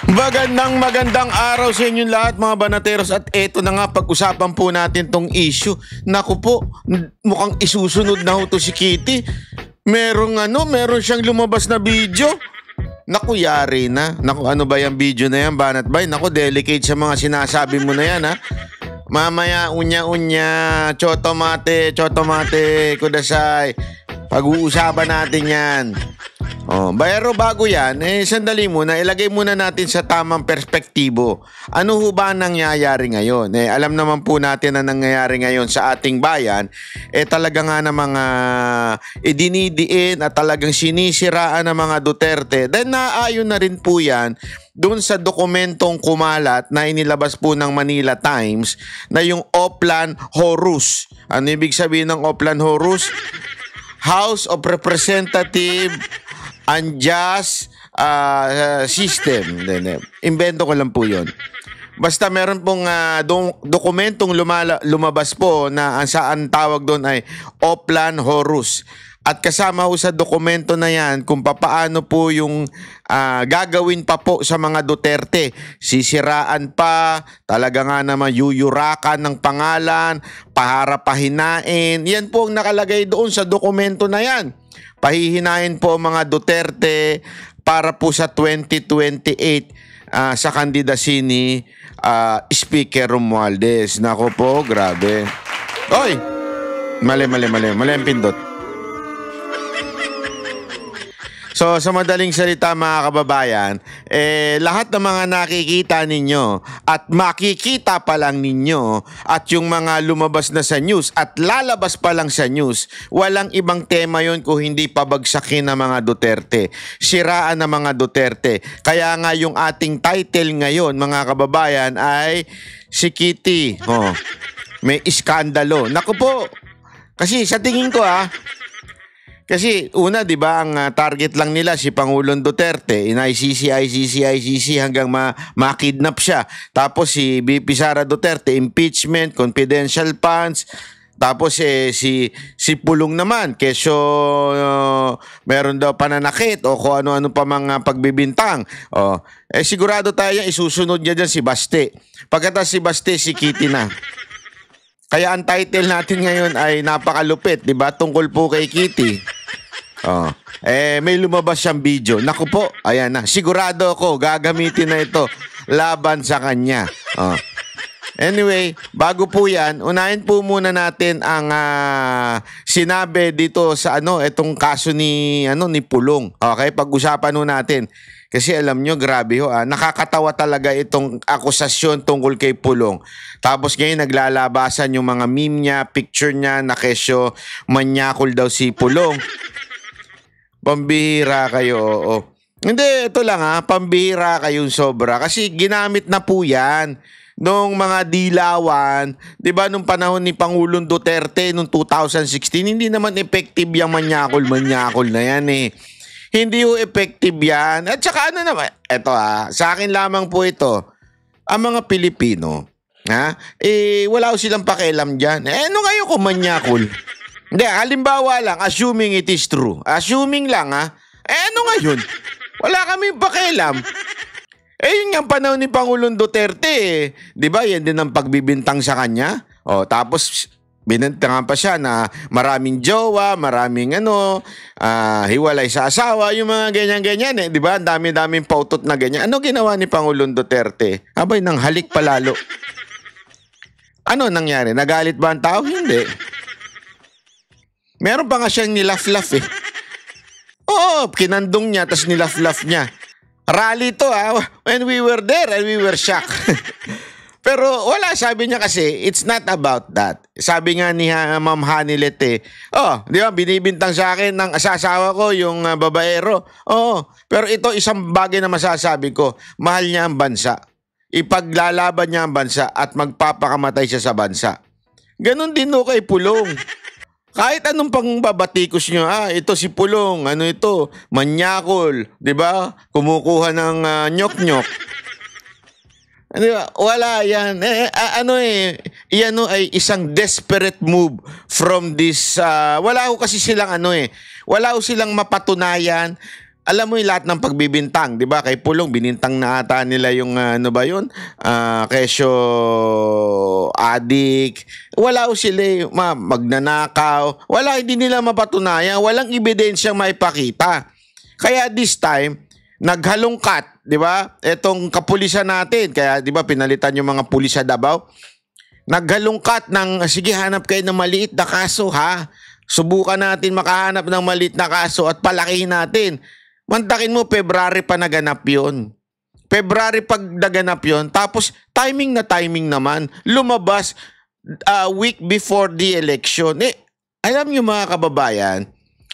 Magandang araw sa inyong lahat mga banateros at eto na nga pag-usapan po natin tong issue. Naku po, mukhang isusunod na ho to si Kitty. Meron siyang lumabas na video. Naku, yari na. Naku, ano ba yung video na yan, Banat Bay? Naku, delicate sa mga sinasabi mo na yan, ha? Mamaya, unya-unya, chotomate, kudasay. Pag-uusapan natin yan. Pero bago yan, sandali muna, ilagay muna natin sa tamang perspektibo. Ano ho ba nangyayari ngayon? Alam naman po natin na nangyayari ngayon sa ating bayan, talaga nga na mga idinidiin at talagang sinisiraan ng mga Duterte. Dahil naayon na rin po yan doon sa dokumentong kumalat na inilabas po ng Manila Times na yung Oplan Horus. Ano ibig sabihin ng Oplan Horus? House of Representative Unjust System. Invento ko lang po yun. Basta meron pong dokumentong lumabas po na saan tawag doon ay Oplan Horus. At kasama ho sa dokumento na yan kung paano po yung gagawin pa po sa mga Duterte. Sisiraan pa, talaga nga naman yuyurakan ng pangalan, paharap-pahinain. Yan po ang nakalagay doon sa dokumento na yan. Pahihinain po mga Duterte para po sa 2028 sa kandidasi ni Speaker Romualdez. Nako po, grabe. Oy! Mali ang pindot. So, sa madaling salita mga kababayan, lahat ng mga nakikita ninyo at makikita pa lang ninyo at yung mga lumabas na sa news at lalabas pa lang sa news, walang ibang tema yon kung hindi pabagsakin ng mga Duterte, siraan ng mga Duterte. Kaya nga yung ating title ngayon mga kababayan ay si Kitty. May iskandalo. Naku po, kasi sa tingin ko kasi una, 'di ba, ang target lang nila si Pangulong Duterte, ICC hanggang makidnap siya. Tapos si VP Sara Duterte, impeachment, confidential funds. Tapos si Pulong naman, keso meron daw pananakit o kung ano-ano pa mga pagbibintang. Sigurado tayo isusunod niya diyan si Baste. Pagkatapos si Baste, si Kitty na. Kaya ang title natin ngayon ay napakalupit, 'di ba? Tungkol po kay Kitty. May lumabas siyang video. Naku po, ayan na. Sigurado ako gagamitin na ito laban sa kanya. Anyway, bago po 'yan, unahin po muna natin ang sinabi dito sa itong kaso ni Pulong. Okay, pag-usapan ho natin. Kasi alam nyo, grabe ho, nakakatawa talaga itong akusasyon tungkol kay Pulong. Tapos ngayon naglalabasan yung mga meme niya, picture niya, na kesyo manyakol daw si Pulong. Pambihira kayo, oo. Hindi, ito lang pambihira kayong sobra. Kasi ginamit na po yan nung mga dilawan, 'di ba, nung panahon ni Pangulong Duterte noong 2016, hindi naman effective yung manyakol na yan Hindi ho effective yan. At saka naman, eto sa akin lamang po ito, ang mga Pilipino, wala ho silang pakialam dyan. Ano ngayon kung manyakol? Hindi, halimbawa lang, assuming it is true. Assuming lang ano ngayon? Wala kaming pakialam. Yun nga panahon ni Pangulong Duterte, di ba? Yan din ang pagbibintang sa kanya. Tapos binantangan pa siya na maraming jowa, maraming hiwalay sa asawa, yung mga ganyan-ganyan di ba? Ang dami-daming pautot na ganyan. Ano ginawa ni Pangulong Duterte? Abay, nang halik palalo. Ano nangyari? Nagalit ba ang tao? Hindi. Meron pa nga siyang nilaf-laf Oo, kinandong niya, tas nilaf-laf niya. Rally to when we were there and we were shocked. Pero wala, sabi niya kasi, it's not about that. Sabi nga ni Ma'am Hanilet di ba, binibintang sa akin ng asasawa ko, yung babaero. Pero ito, isang bagay na masasabi ko, mahal niya ang bansa. Ipaglalaban niya ang bansa at magpapakamatay siya sa bansa. Ganon din kay Pulong. Kahit anong pang babatikos nyo, ito si Pulong, ito, manyakol, di ba? Kumukuha ng nyok-nyok. Wala yan. Iyan ay isang desperate move from this. Wala ko kasi silang wala ko silang mapatunayan alam mo yung lahat ng pagbibintang, 'di ba? Kay Pulong binintang na ata nila yung ano ba 'yun? Kesyo adik. Wala sila magnanakaw. Wala, hindi nila mapatunayan, walang ebidensyang maipakita. Kaya this time naghalongkat, 'di ba? Etong kapulisan natin, kaya 'di ba pinalitan yung mga pulis sa Davao. Naghalongkat ng sige, hanap kayo ng maliit na kaso ha. Subukan natin makahanap ng maliit na kaso at palakihin natin. Mantakin mo, February pa naganap yun. February pag naganap yun, tapos timing naman, lumabas week before the election. Alam nyo mga kababayan,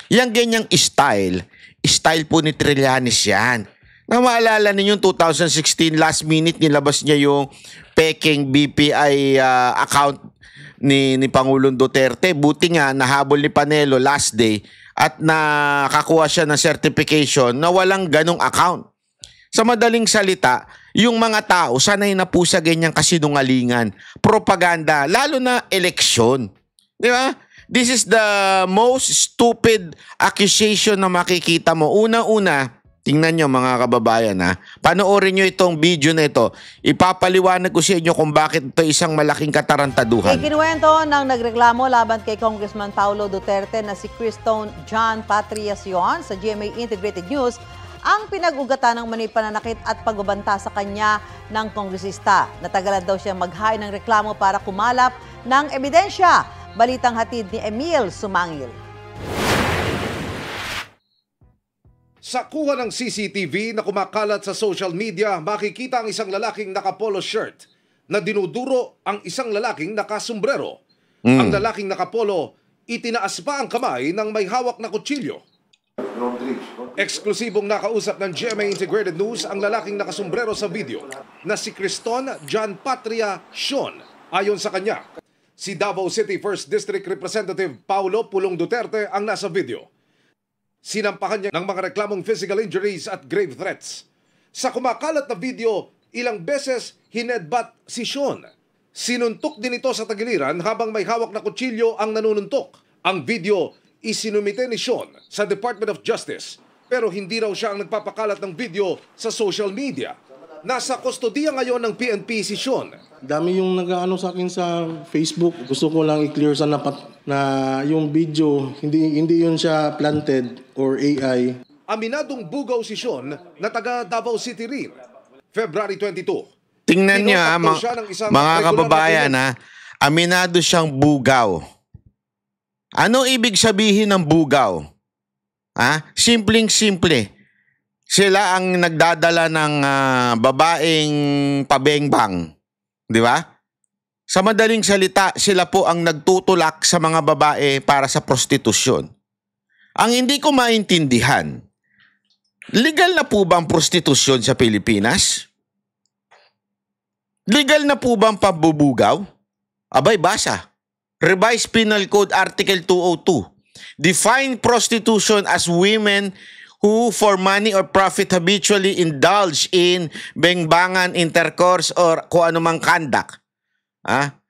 yung ganyang style po ni Trillanes yan. Na maalala ninyo 2016, last minute nilabas niya yung peking BPI account ni Pangulong Duterte. Buti nga nahabol ni Panelo last day at nakakuha siya ng certification na walang ganong account. Sa madaling salita, yung mga tao sanay na po sa ganyang kasinungalingan, propaganda, lalo na eleksyon. Di ba? This is the most stupid accusation na makikita mo. Una-una, tingnan nyo mga kababayan ha. Panoorin nyo itong video na ito. Ipapaliwanag ko sa inyo kung bakit ito isang malaking katarantaduhan. Ikinuwento ng nagreklamo laban kay Congressman Paulo Duterte na si Cristone John Patriacion sa GMA Integrated News ang pinag-ugatan ng mani pananakit at pagbabanta sa kanya ng kongresista. Natagalan daw siya mag-hain ng reklamo para kumalap ng ebidensya. Balitang hatid ni Emil Sumangil. Sa kuha ng CCTV na kumakalat sa social media, makikita ang isang lalaking naka-polo shirt na dinuduro ang isang lalaking naka-sombrero. Ang lalaking naka-polo, itinaas pa ang kamay ng may hawak na kutsilyo. Eksklusibong nakausap ng GMA Integrated News ang lalaking naka-sombrero sa video na si Cristone John Patriacion. Ayon sa kanya, si Davao City 1st District Representative Paulo Pulong Duterte ang nasa video. Sinampahan niya ng mga reklamong physical injuries at grave threats. Sa kumakalat na video, ilang beses hinedbat si Sean. Sinuntok din ito sa tagiliran habang may hawak na kutsilyo ang nanununtok. Ang video isinumite ni Sean sa Department of Justice, pero hindi raw siya ang nagpapakalat ng video sa social media. Nasa kustodiya ngayon ng PNP si Sean. Dami yung nag-ano sa akin sa Facebook. Gusto ko lang i-clear sa na yung video, hindi yun siya planted or AI. Aminadong bugaw si Sean na taga Davao City rin. February 22. Tingnan niyo mga kababayan ha, aminado siyang bugaw. Ano ibig sabihin ng bugaw? Ha? Simpleng-simple. Sila ang nagdadala ng babaeng pabengbang. Di ba? Sa madaling salita, sila po ang nagtutulak sa mga babae para sa prostitusyon. Ang hindi ko maintindihan, legal na po ba ang prostitusyon sa Pilipinas? Legal na po ba ang pambubugaw? Abay, basa. Revised Penal Code Article 202. Define prostitution as women who for money or profit habitually indulge in bengbangan, intercourse, or kung anumang conduct.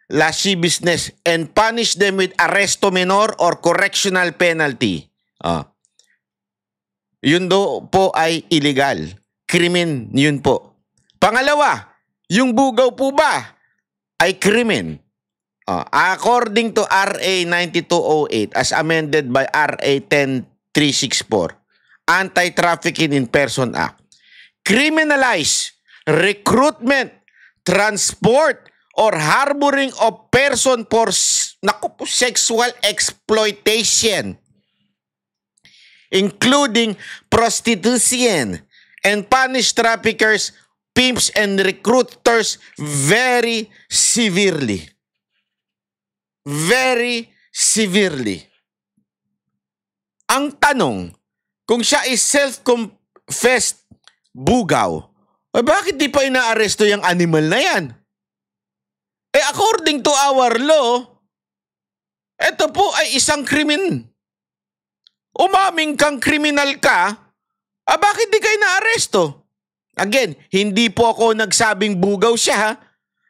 Lasciviousness and punish them with arresto menor or correctional penalty. Yun do po ay illegal. Krimen yun po. Pangalawa, yung bugaw po ba ay krimen? According to RA 9208 as amended by RA 10364, Anti-Trafficking in Person Act, criminalize recruitment, transport, or harboring of person for sexual exploitation, including prostitution, and punish traffickers, pimps, and recruiters very severely. Very severely. Ang tanong, kung siya is self-confessed bugaw, bakit di pa inaaresto yung animal na yan? According to our law, ito po ay isang krimen. Umaming kang kriminal ka, bakit di ka inaaresto? Again, hindi po ako nagsabing bugaw siya ha.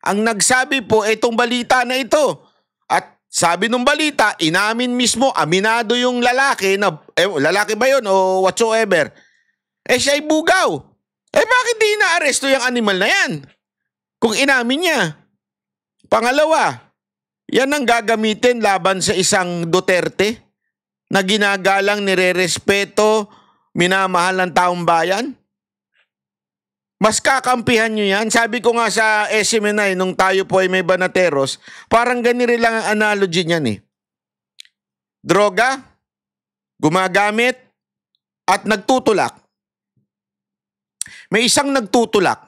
Ang nagsabi po itong balita na ito. At sabi nung balita, inamin mismo, aminado yung lalaki na, lalaki ba yun o whatsoever, Siya ay bugaw. Bakit di inaaresto yung animal na yan? Kung inamin niya. Pangalawa, yan ang gagamitin laban sa isang Duterte na ginagalang, nirerespeto, minamahal ng taong bayan? Mas kakampihan nyo yan. Sabi ko nga sa SMNI, nung tayo po ay may banateros, parang ganito lang ang analogy niyan eh. Droga, gumagamit, at nagtutulak. May isang nagtutulak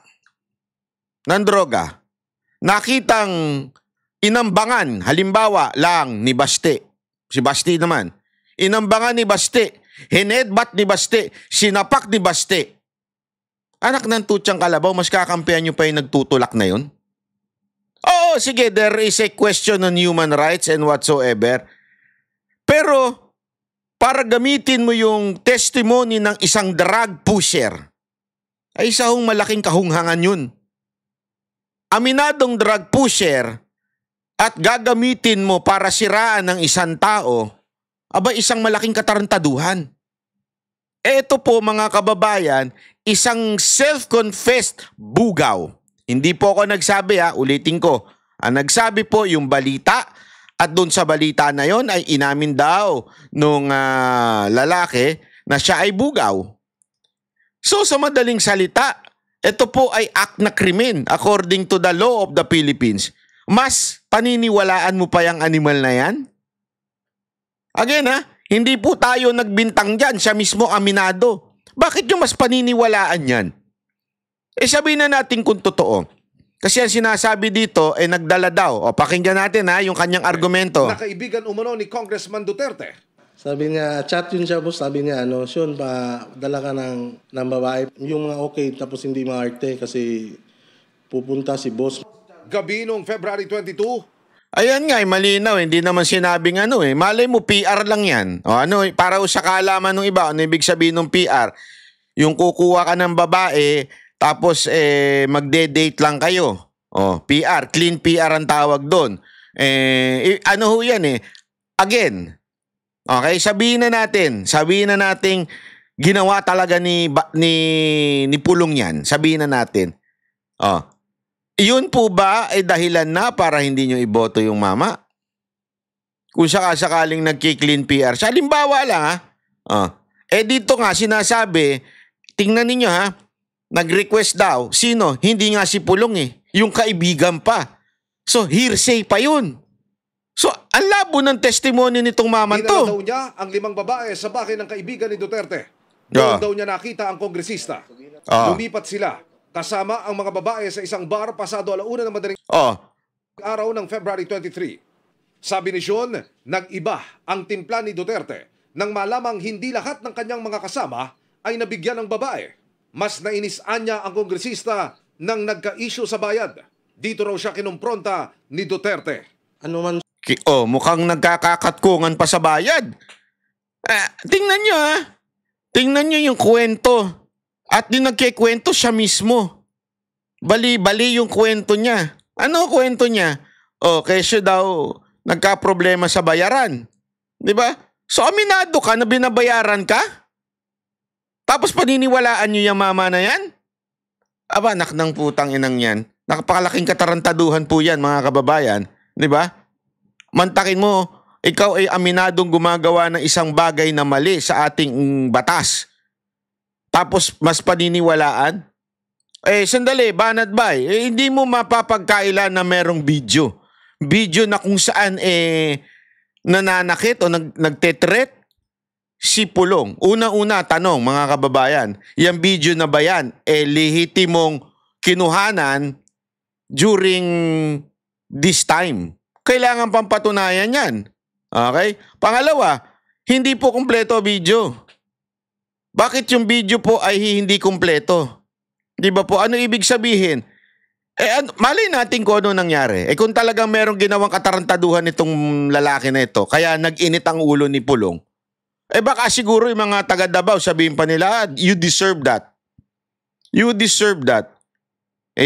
ng droga, nakitang inambangan, halimbawa lang ni Baste. Si Baste naman. Inambangan ni Baste, hinedbat ni Baste, sinapak ni Baste. Anak ng tutsang kalabaw, mas kakampihan nyo pa yung nagtutulak na yun? Oo, sige, there is a question on human rights and whatsoever. Pero, para gamitin mo yung testimony ng isang drug pusher, ay isa hong malaking kahunghangan yun. Aminadong drug pusher at gagamitin mo para siraan ng isang tao, aba isang malaking katarantaduhan. Ito po mga kababayan, isang self-confessed bugaw. Hindi po ako nagsabi ulitin ko. Ang nagsabi po yung balita at doon sa balita na yon ay inamin daw nung lalaki na siya ay bugaw. So sa madaling salita, ito po ay act na krimen according to the law of the Philippines. Mas paniniwalaan mo pa yung animal na yan? Again hindi po tayo nagbintang dyan, siya mismo aminado. Bakit yung mas paniniwalaan yan? Sabihin na natin kung totoo. Kasi ang sinasabi dito, nagdala daw. Pakinggan natin yung kanyang argumento. Nakaibigan umano ni Congressman Duterte. Sabi niya, chat yun siya, boss. Sabi niya, Sean, dala ka ng babae. Yung mga okay, tapos hindi maarte kasi pupunta si boss. Gabi noong February 22, Ayan nga, malinaw. Hindi naman sinabing Malay mo, PR lang yan. Para sa kaalaman ng iba, ano ibig sabihin ng PR? Yung kukuha ka ng babae, tapos magde-date lang kayo. PR, clean PR ang tawag doon. Ano ho yan Again, okay, sabihin na natin, ginawa talaga ni Pulong yan. Sabihin na natin. Iyon po ba ay dahilan na para hindi nyo iboto yung mama? Kung sakaling nagki-clean PR. Sa halimbawa lang dito nga sinasabi, tingnan ninyo nag-request daw. Sino? Hindi nga si Pulong Yung kaibigan pa. So hearsay pa yun. So ang labo ng testimony nitong mama dinala to. daw niya ang 5 babae sa bahay ng kaibigan ni Duterte. Doon daw niya nakita ang kongresista. Lumipat sila. Kasama ang mga babae sa isang bar pasado 1:00 ng madaling araw ng February 23. Sabi ni Sean, nag-iba ang timpla ni Duterte nang malamang hindi lahat ng kanyang mga kasama ay nabigyan ng babae. Mas nainis-an niya ang kongresista nang nagka-issue sa bayad. Dito raw siya kinumpronta ni Duterte. Ano man Mukhang nagkakakatkungan pa sa bayad. Tingnan nyo Tingnan nyo yung kwento. At di nagkikwento siya mismo. Bali-bali yung kwento niya. Ano kwento niya? Kesyo daw nagka-problema sa bayaran. Di ba? So aminado ka na binabayaran ka? Tapos paniniwalaan nyo yung mama na yan? Aba, anak ng putang inang yan. Nakapakalaking katarantaduhan po yan, mga kababayan. Di ba? Mantakin mo, ikaw ay aminadong gumagawa ng isang bagay na mali sa ating batas. Tapos mas paniniwalaan? Sandali, banat bay. Hindi mo mapapagkaila na merong video. Video na kung saan nananakit o nagtetret si Pulong. Una-una, tanong mga kababayan, yung video na ba yan, lehitimong kinuhanan during this time? Kailangan pang patunayan yan. Okay? Pangalawa, hindi po kumpleto video. Bakit yung video po ay hindi kumpleto? Di ba po? Ano ibig sabihin? Malay natin kung ano nangyari. Kung talagang merong ginawang katarantaduhan itong lalaki na ito, kaya nag-init ang ulo ni Pulong, baka siguro yung mga taga Davao sabihin pa nila, you deserve that. You deserve that.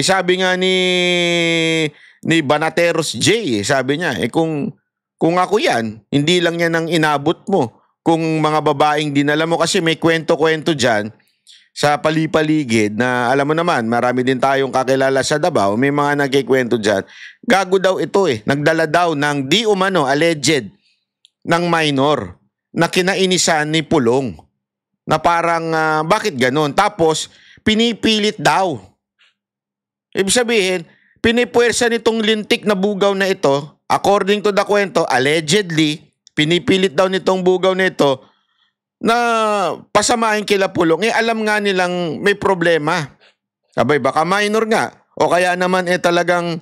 Sabi nga ni Banateros J, sabi niya, kung ako yan, hindi lang yan ang inabot mo. Kung mga babaeng dinala mo, kasi may kwento-kwento dyan, sa palipaligid na alam mo naman, marami din tayong kakilala sa Davao, may mga nagkikwento dyan. Gago daw ito eh. Nagdala daw ng di umano, alleged, ng minor na kinainisan ni Pulong. Na parang, bakit ganun? Tapos, pinipilit daw. Ibig sabihin, pinipuwersa nitong lintik na bugaw na ito, according to the kwento, allegedly, pinipilit daw nitong bugaw na ito na pasamahin kila Pulong. Alam nga nilang may problema. Sabay, baka minor nga. O kaya naman talagang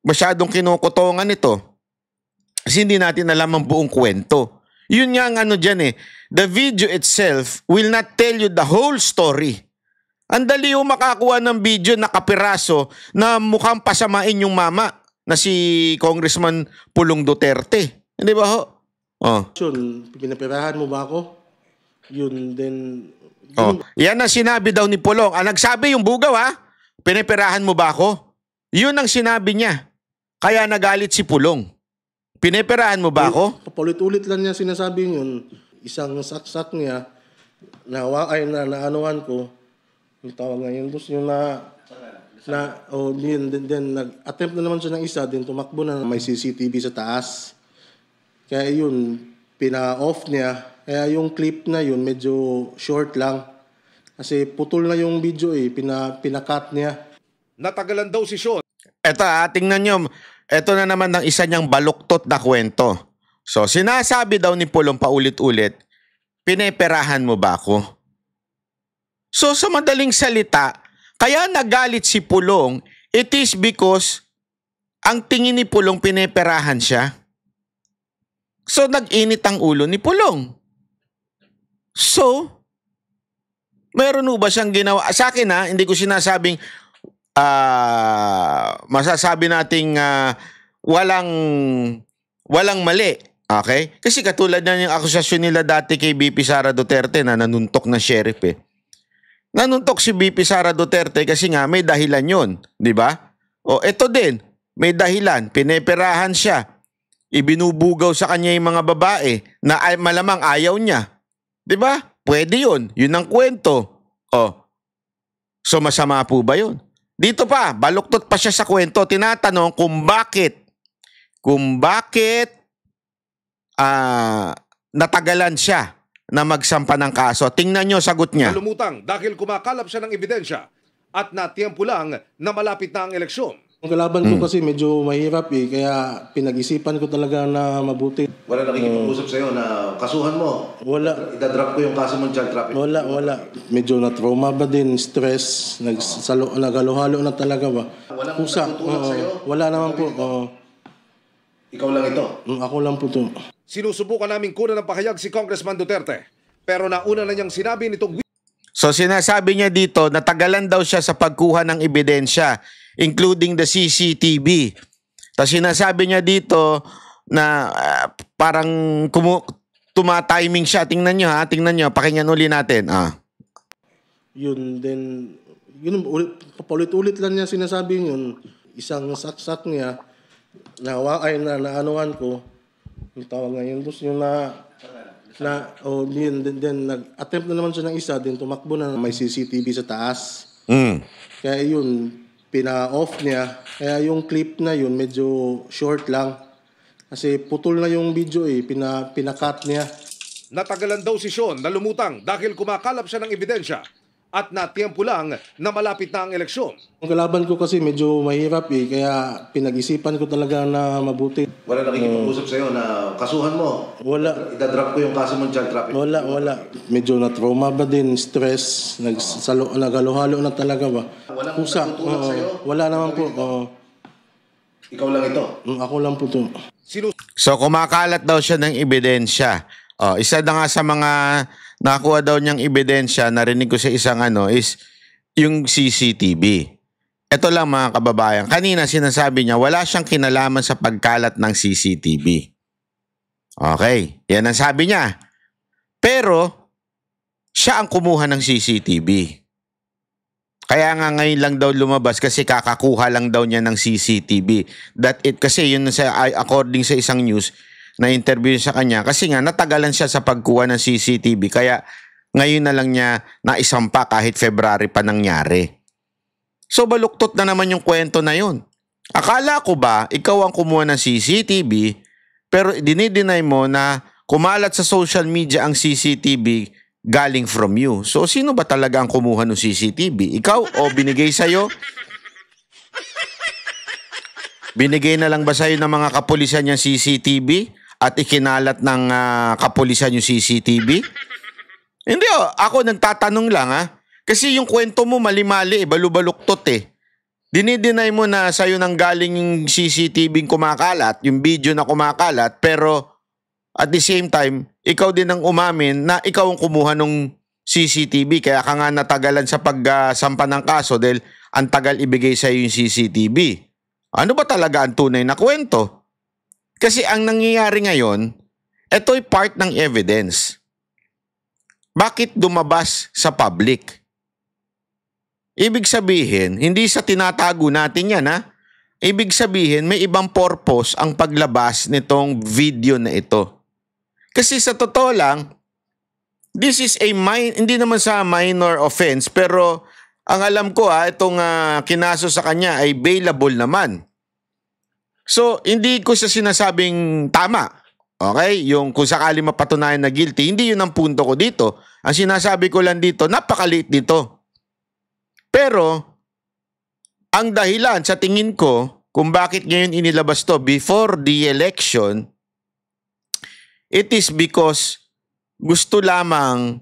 masyadong kinukutongan ito. Kasi hindi natin alam ang buong kwento. Yun nga ang ano dyan eh. The video itself will not tell you the whole story. Ang dali yung makakuha ng video na kapiraso na mukhang pasamain yung mama na si Congressman Pulong Duterte. Hindi ba ho? Oh. Yun, pinapirahan mo ba ako? Yun, then... Oh. Yan ang sinabi daw ni Pulong. Nagsabi yung bugaw ha? Pinipirahan mo ba ako? Yun ang sinabi niya. Kaya nagalit si Pulong. Pinipirahan mo ba ako? Paulit-ulit lang niya sinasabi yun. Isang saksak niya na naanuhan ko. Yung tawag ngayon, boss, yung then nag-attempt na naman siya ng isa, then tumakbo na may CCTV sa taas. Kaya yun, pina-off niya. Kaya yung clip na yun, medyo short lang. Kasi putol na yung video eh, pinakat niya. Natagalan daw si Sean. Eto tingnan nyo. Eto na naman ng isa niyang baluktot na kwento. So, sinasabi daw ni Pulong paulit-ulit, pineperahan mo ba ako? So, sa madaling salita, kaya nagalit si Pulong, it is because ang tingin ni Pulong pineperahan siya. So, nag-init ang ulo ni Pulong. So, meron ba siyang ginawa? Sa akin hindi ko sinasabing masasabi nating walang mali. Okay? Kasi katulad na yung akusasyon nila dati kay BP Sara Duterte na nanuntok na sheriff eh. Nanuntok si BP Sara Duterte kasi nga may dahilan yun. Di ba? O eto din, may dahilan. Pineperahan siya. Ibinubugaw sa kanya yung mga babae na malamang ayaw niya. Di ba? Pwede yun. Yun ang kwento. O. So masama po ba yun? Dito pa, baluktot pa siya sa kwento. Tinatanong kung bakit natagalan siya na magsampa ng kaso. Tingnan nyo, sagot niya. Lumutang dahil kumakalap siya ng ebidensya at natiyempo lang na malapit na ang eleksyon. Ang kalaban ko kasi medyo mahirap eh, kaya pinag-isipan ko talaga na mabuti. Wala nakikipag-usap sa'yo na kasuhan mo? Wala. Idadrop ko yung kaso mong child trafficking? Wala. Medyo na-trauma ba din, stress, nagalo-halo na talaga ba. Walang Kusa. nagtutulak sa'yo? Wala naman po. Ikaw lang ito? Ako lang po to. Sinusubukan namin kunan ng pahayag si Congressman Duterte. Pero nauna na niyang sinabi nitong... So sinasabi niya dito, natagalan daw siya sa pagkuha ng ebidensya, including the CCTV. Tapos sinasabi niya dito na parang tuma-timing siya. Tingnan niyo, pakinggan uli natin. Yun, then, paulit-ulit lang niya sinasabi yun. Isang saksak niya, naanuhan ko, yung tawag ngayon, boss, yung then nag-attempt na naman siya ng isa, then tumakbo na may CCTV sa taas. Kaya yun, pina-off niya. Kaya yung clip na yun, medyo short lang. Kasi putol na yung video eh, pinakat niya. Natagalan daw si Sean na lumutang dahil kumakalap siya ng ebidensya at natiyempo lang na malapit na ang eleksyon. Ang kalaban ko kasi medyo mahirap eh, kaya pinag-isipan ko talaga na mabuti. Wala nakikipag-usap sa'yo na kasuhan mo? Wala. Idadrop ko yung kaso mong child trafficking? Wala. Medyo na-trauma ba din, stress, nagalo-halo na talaga ba. Walang Kusa. nagtutulak sa'yo? Wala naman po. Ikaw lang ito? Ako lang po to. So kumakalat daw siya ng ebidensya. Isa na nga sa mga nakuha daw niyang ebidensya, narinig ko sa isang is yung CCTV. Ito lang mga kababayan, kanina sinasabi niya wala siyang kinalaman sa pagkalat ng CCTV. Okay, yan ang sabi niya. Pero siya ang kumuha ng CCTV. Kaya nga ngayon lang daw lumabas kasi kakakuha lang daw niya ng CCTV. Kasi yun according sa isang news na interview sa kanya kasi nga natagalan siya sa pagkuha ng CCTV kaya Ngayon na lang niya naisampa kahit February pa nangyari. So baluktot na naman yung kwento na yun. Akala ko ba ikaw ang kumuha ng CCTV pero dinideny mo na kumalat sa social media ang CCTV galing from you. So sino ba talaga ang kumuha ng CCTV? Ikaw o binigay sa'yo? Binigay na lang ba sa'yo ng mga kapulisan yung CCTV at ikinalat ng kapulisan yung CCTV? Hindi ako nagtatanong lang Kasi yung kwento mo mali-mali balubaluktot Dinideny mo na sa'yo nang galing yung CCTV kumakalat, yung video na kumakalat, pero at the same time, ikaw din ang umamin na ikaw ang kumuha ng CCTV. Kaya ka nga natagalan sa pagsampa ng kaso dahil ang tagal ibigay sa'yo yung CCTV. Ano ba talaga ang tunay na kwento? Kasi ang nangyayari ngayon, ito'y part ng evidence. Bakit dumabas sa public? Ibig sabihin, hindi sa tinatago natin yan Ibig sabihin, may ibang purpose ang paglabas nitong video na ito. Kasi sa totoo lang, this is hindi naman sa minor offense, pero ang alam ko itong kinaso sa kanya ay bailable naman. So, hindi ko siya sinasabing tama. Okay? Yung kung sakali mapatunayan na guilty, hindi yun ang punto ko dito. Ang sinasabi ko lang dito, napakaliit dito. Pero, ang dahilan sa tingin ko kung bakit ngayon inilabas to before the election, it is because gusto lamang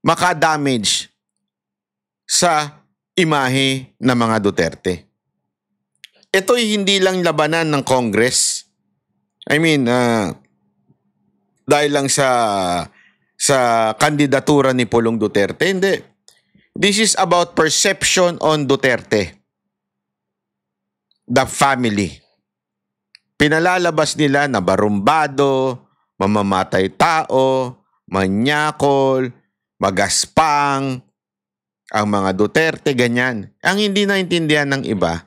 makadamage sa imahe ng mga Duterte. Ito'y hindi lang labanan ng Congress. I mean, dahil lang sa kandidatura ni Pulong Duterte. Hindi. This is about perception on Duterte. The family. Pinalalabas nila na barumbado, mamamatay tao, manyakol, magaspang, ang mga Duterte, ganyan. Ang hindi naintindihan ng iba,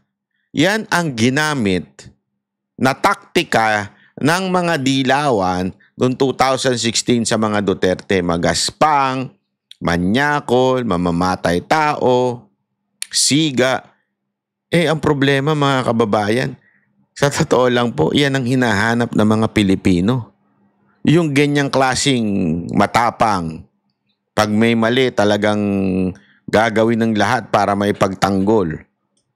yan ang ginamit na taktika ng mga dilawan noong 2016 sa mga Duterte. Magaspang, manyakol, mamamatay tao, siga. Ang problema mga kababayan, sa totoo lang po, yan ang hinahanap ng mga Pilipino. Yung ganyang klaseng matapang, pag may mali talagang gagawin ng lahat para may pagtanggol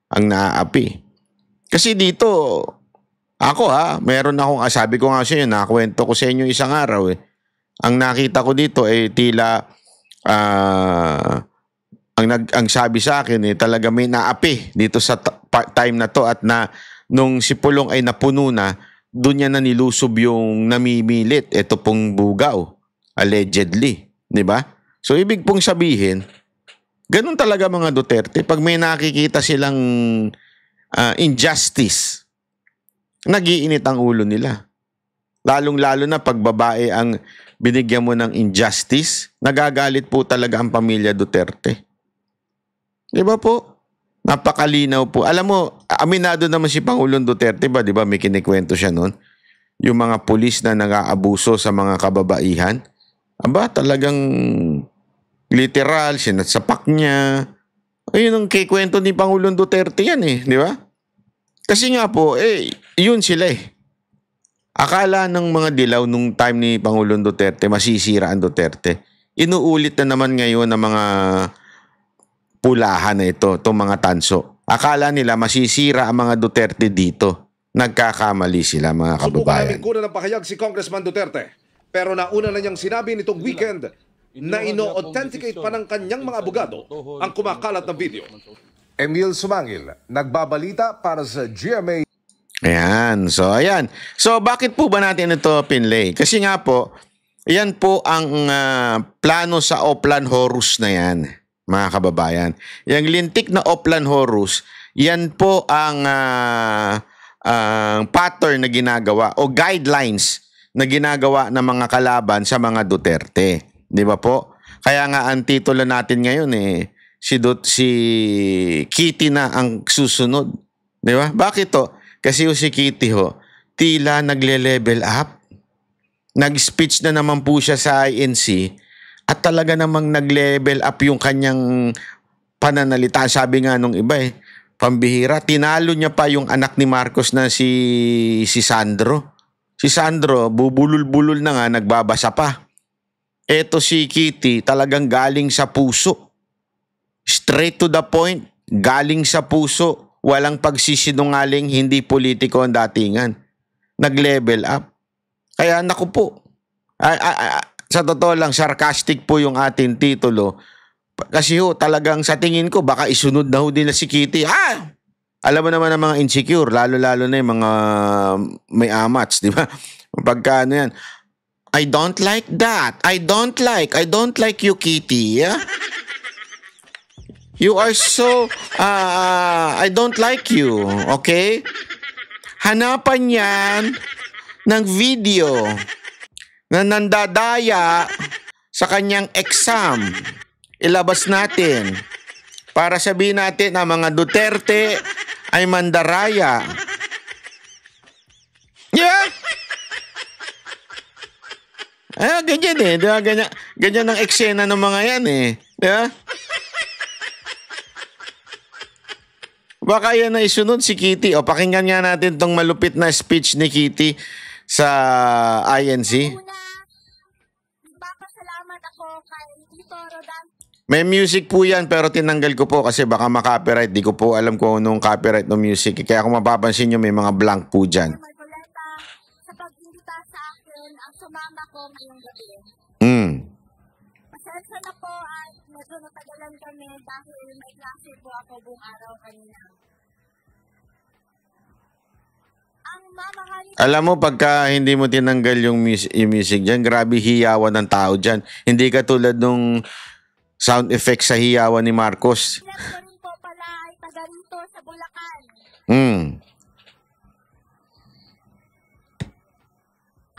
ang naaapi. Kasi dito, ako meron akong, sabi ko nga sa inyo, nakakwento ko sa inyo isang araw Ang nakita ko dito tila ang sabi sa akin talaga may naapi dito sa time na to at nung si Pulong ay napuno na, doon niya na nilusob yung namimilit. Ito pong bugaw, allegedly. Diba? So ibig pong sabihin, ganun talaga mga Duterte. Pag may nakikita silang injustice, nag-iinit ang ulo nila. Lalong-lalo na pag babae ang binigyan mo ng injustice, nagagalit po talaga ang pamilya Duterte. Di ba po? Napakalinaw po. Alam mo, aminado naman si Pangulong Duterte ba? Di ba may kinikwento siya noon? Yung mga pulis na nag-aabuso sa mga kababaihan. Aba, talagang literal, sinatsapak niya. Ayun ang kikwento ni Pangulong Duterte yan di ba? Kasi nga po, yun sila Akala ng mga dilaw nung time ni Pangulong Duterte, masisira ang Duterte. Inuulit na naman ngayon ng mga pulahan na itong mga tanso. Akala nila masisira ang mga Duterte dito. Nagkakamali sila mga kababayan. Subukan namin kuna ng pahayag si Congressman Duterte. Pero nauna na niyang sinabi nitong weekend na ino-authenticate pa ng kanyang mga abogado ang kumakalat na video. Emil Sumangil, nagbabalita para sa GMA. Ayan. So bakit po ba natin ito pinlay? Kasi nga po, yan po ang plano sa Oplan Horus na yan, mga kababayan. Yung lintik na Oplan Horus, yan po ang pattern na ginagawa o guidelines na ginagawa ng mga kalaban sa mga Duterte. Di ba po? Kaya nga ang titulo natin ngayon si Kitty na ang susunod. Di ba? Bakit to? Kasi si Kitty tila nagle-level up. Nag-speech na naman po siya sa INC At talaga namang nag-level up yung kanyang pananalita. Sabi nga nung iba pambihira, tinalo niya pa yung anak ni Marcos na si Sandro. Si Sandro, bubulol-bulol na nga, nagbabasa pa. Eto si Kitty, talagang galing sa puso. Straight to the point, galing sa puso. Walang pagsisinungaling, hindi politiko ang datingan. Nag-level up. Kaya naku po, sa totoo lang, sarcastic po yung ating titulo. Kasi talagang sa tingin ko, baka isunod na nila si Kitty. Alam mo naman ang mga insecure, lalo-lalo na yung mga may amats, di ba? Pagka ano yan, I don't like that. I don't like you, Kitty. Yeah? You are so, I don't like you, okay? Hanapan yan ng video na nandadaya sa kanyang exam. Ilabas natin para sabihin natin na mga Duterte ay mandaraya. Yeah! Ganyan diba? Ganyan ang eksena ng mga yan diba? Baka yan na isunod si Kitty. O, pakinggan nga natin tong malupit na speech ni Kitty sa INC. Papasalamat ako kay Tito Rodan. May music po yan pero tinanggal ko po kasi baka makopyright. Di ko po alam kung anong copyright ng music. Kaya kung mapapansin nyo may mga blank po dyan. Marcoleta, sa pag-imbita sa akin, ang sumama ko ngayong gabi. Pasensya na po at medyo natagalan kami dahil may klase po ako buong araw kanina. Ang mamahalin... Alam mo, pagka hindi mo tinanggal yung music dyan, grabe hiyawan ng tao dyan. Hindi katulad nung sound effects sa hiyawan ni Marcos. Ko rin po pala ay taga rito sa Bulacan.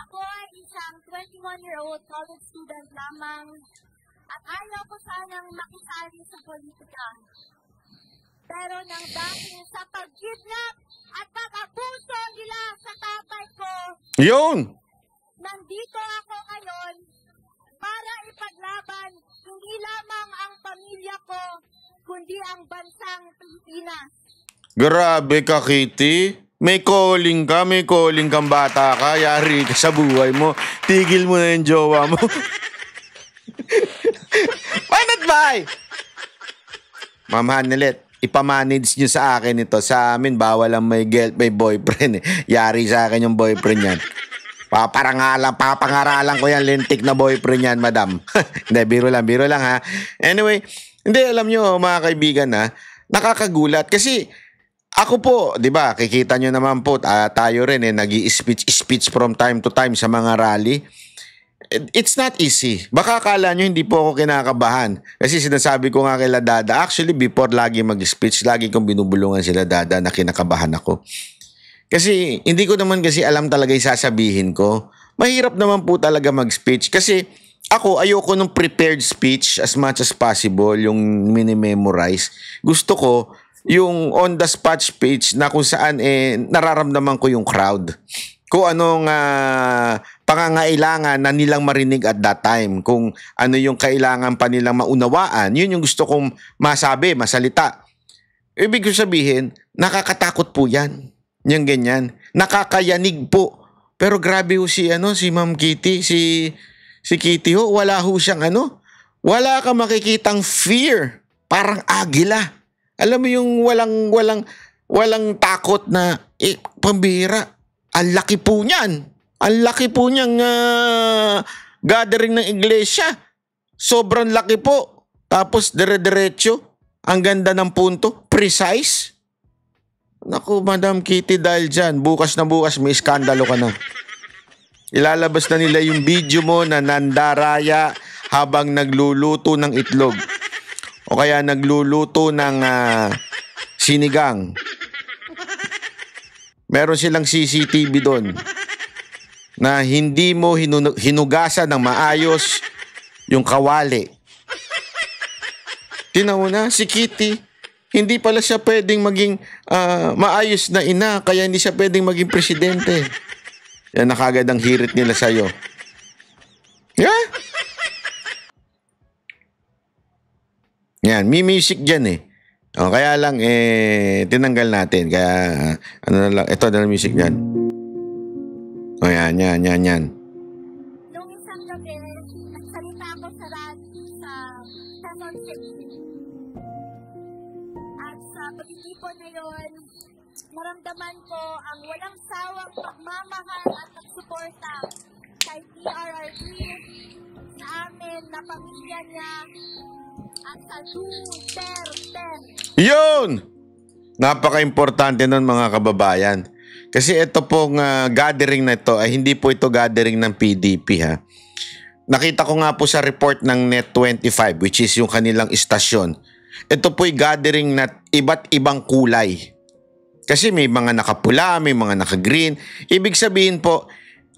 Ako ay isang 21-year-old college student lamang at ayaw ko sanang makisali sa politika. Pero nang dahil sa pag-kidnap at pag-abuso nila sa tatay ko, Yun! nandito ako ngayon para ipaglaban hindi lamang ang pamilya ko, kundi ang bansang Pilipinas. Grabe ka, Kitty. May calling kang bata ka. Yari ka sa buhay mo. Tigil mo na yung jowa mo. Paano't ba? Ma'am Hanelet, ipamanage nyo sa akin ito. Sa amin, bawal ang may boyfriend. Yari sa akin yung boyfriend yan. Papangaralan ko yan, lintik na boyfriend yan, madam. Hindi, biro lang ha. Anyway, hindi, alam nyo mga kaibigan nakakagulat. Kasi ako po, di ba, kikita nyo naman po, tayo rin nag-i-speech from time to time sa mga rally. It's not easy. Baka akala nyo hindi po ako kinakabahan. Kasi sinasabi ko nga kay Dada, actually before lagi mag-speech, lagi kong binubulungan sila Dada na kinakabahan ako. Kasi hindi ko naman kasi alam talaga yung sasabihin ko. Mahirap naman po talaga mag-speech. Kasi ako, ayoko nung prepared speech as much as possible, yung mini-memorize. Gusto ko yung on-the-spot speech na kung saan nararamdaman ko yung crowd. Kung anong pangangailangan na nilang marinig at that time. Kung ano yung kailangan pa nilang maunawaan. Yun yung gusto kong masabi, masalita. Ibig ko sabihin, nakakatakot po yan. Yung ganyan. Nakakayanig po. Pero grabe ho si Ma'am Kitty, si Kitty ho, wala ho siyang wala ka makikitang fear. Parang agila. Alam mo yung walang takot na, pambihira. Ang laki po niyan. Ang laki po niyang gathering ng iglesia. Sobrang laki po. Tapos dire-diretso. Ang ganda ng punto. Precise. Naku, Madam Kitty, dahil dyan, bukas na bukas may iskandalo ka na. Ilalabas na nila yung video mo na nandaraya habang nagluluto ng itlog. O kaya nagluluto ng sinigang. Meron silang CCTV doon na hindi mo hinugasan ng maayos yung kawali. Tingnan mo na, si Kitty, hindi pala siya pwedeng maging maayos na ina, kaya hindi siya pwedeng maging presidente. Yan na kagad ang hirit nila sa'yo. Yeah? Yan, may music dyan eh. O, kaya lang, tinanggal natin. Kaya, ano na lang, ito na lang music dyan. O, yan. Nung isang gabi, nagsalita ako sa radyo sa Quezon City. At sa pag-iipon na yun, naramdaman ko ang walang sawang pagmamahal at pagsuporta kay PRRD, sa amin na pamilya niya, at sa Duterte. Yun! Napaka-importante nun mga kababayan. Kasi ito pong gathering na ito ay hindi po ito gathering ng PDP ha. Nakita ko nga po sa report ng Net25 which is yung kanilang istasyon. Ito po'y gathering na iba't ibang kulay. Kasi may mga nakapula, may mga naka-green. Ibig sabihin po,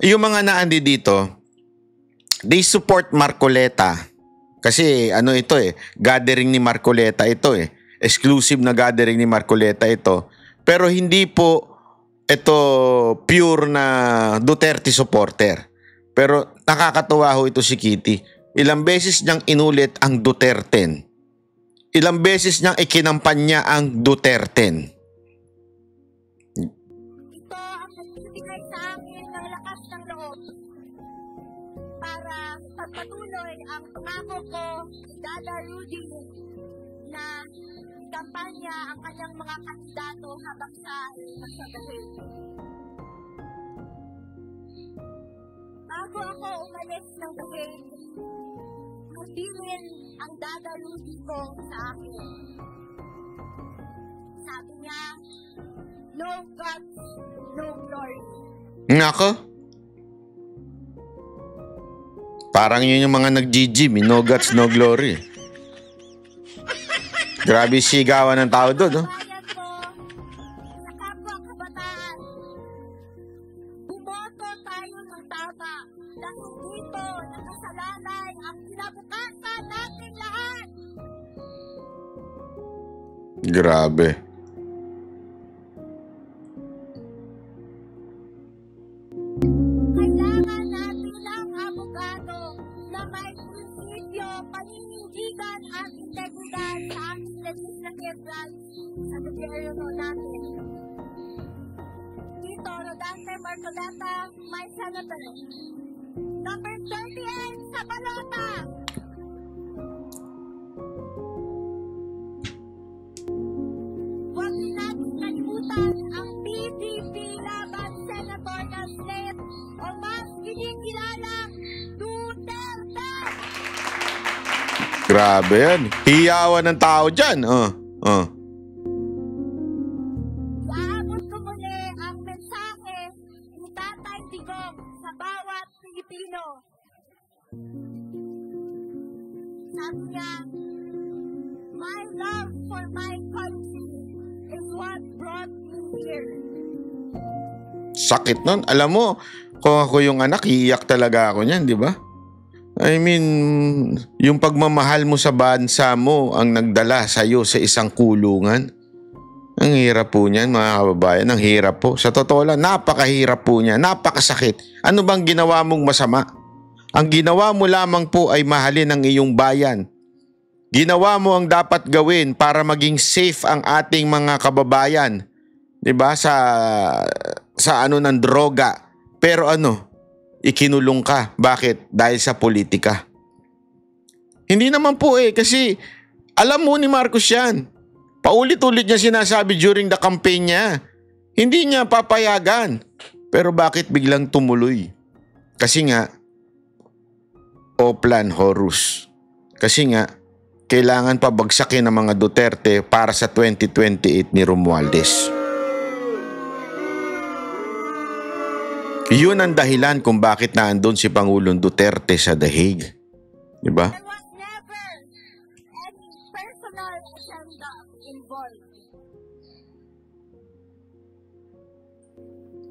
yung mga naandi dito, they support Marcoleta. Kasi ano ito gathering ni Marcoleta ito exclusive na gathering ni Marcoleta ito. Pero hindi po ito pure na Duterte supporter. Pero nakakatuwa ho ito si Kitty. Ilang beses niyang inulit ang Duterte. Ilang beses niyang ikinampanya ang Duterte. Ito ang nagbibigay sa akin ng lakas ng loob para pagpatuloy ang pangako ko ni Dada Rudy na kampanya ang kanyang mga kandidato habang sa Dahig. Bago ako umalis ng Dahig, magbilin ang Dada Rudy ko sa akin. Sabi niya, no guts, no glory. Nako. Parang yun yung mga nag-GG, no guts, no glory. Grabe sigawan ng tao doon, no? Bayan ko, sa kapwa kabataan, bumoto tayo ng tama dahil dito nakasalalay ang kinabukasan natin lahat. Grabe. Kailangan natin ng abogado na may prinsipyo, paninindigan at integridad sa ating legislative branch sa gobyerno natin. Dito, Rodante Marcoleta, my senator. Number 38 sa balota. Huwag din natin kalimutan ang PDP laban senatorial slate o mas kinikilalang Duterte. Grabe yan. Hiyawan ng tao dyan. Iaabot ko muli ang mensahe ni Tatay Digong sa bawat Pilipino. Sabi niya, my love for my country is what brought me here. Sakit nun. Alam mo, kung ako yung anak, iiyak talaga ako niyan, di ba? I mean, yung pagmamahal mo sa bansa mo ang nagdala sa'yo sa isang kulungan. Ang hirap po niyan, mga kababayan. Ang hirap po. Sa totoo lang, napakahirap po niya. Napakasakit. Ano bang ginawa mong masama? Ang ginawa mo lamang po ay mahalin ang iyong bayan. Ginawa mo ang dapat gawin para maging safe ang ating mga kababayan. 'Di ba? Sa ano ng droga. Pero ikinulong ka. Bakit? Dahil sa politika. Hindi naman po kasi alam mo ni Marcos yan. Paulit-ulit niya sinasabi during the campaign niya. Hindi niya papayagan. Pero bakit biglang tumuloy? Kasi nga, Oplan Horus. Kasi nga, kailangan pabagsakin ng mga Duterte para sa 2028 ni Romualdez. Yun ang dahilan kung bakit naandun si Pangulong Duterte sa The Hague. Diba? There was never any personal agenda involved.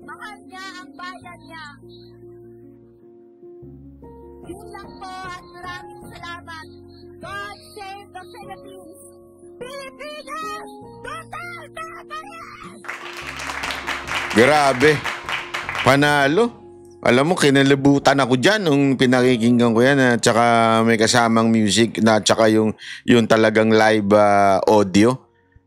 Mahal niya ang bayan niya. Yun lang po at maraming salamat. God save the Philippines. Pilipinas! Duterte pa rin! Grabe. Panalo. Alam mo, kinalibutan ako dyan nung pinakikinggan ko yan at saka may kasamang music na at saka yung talagang live audio.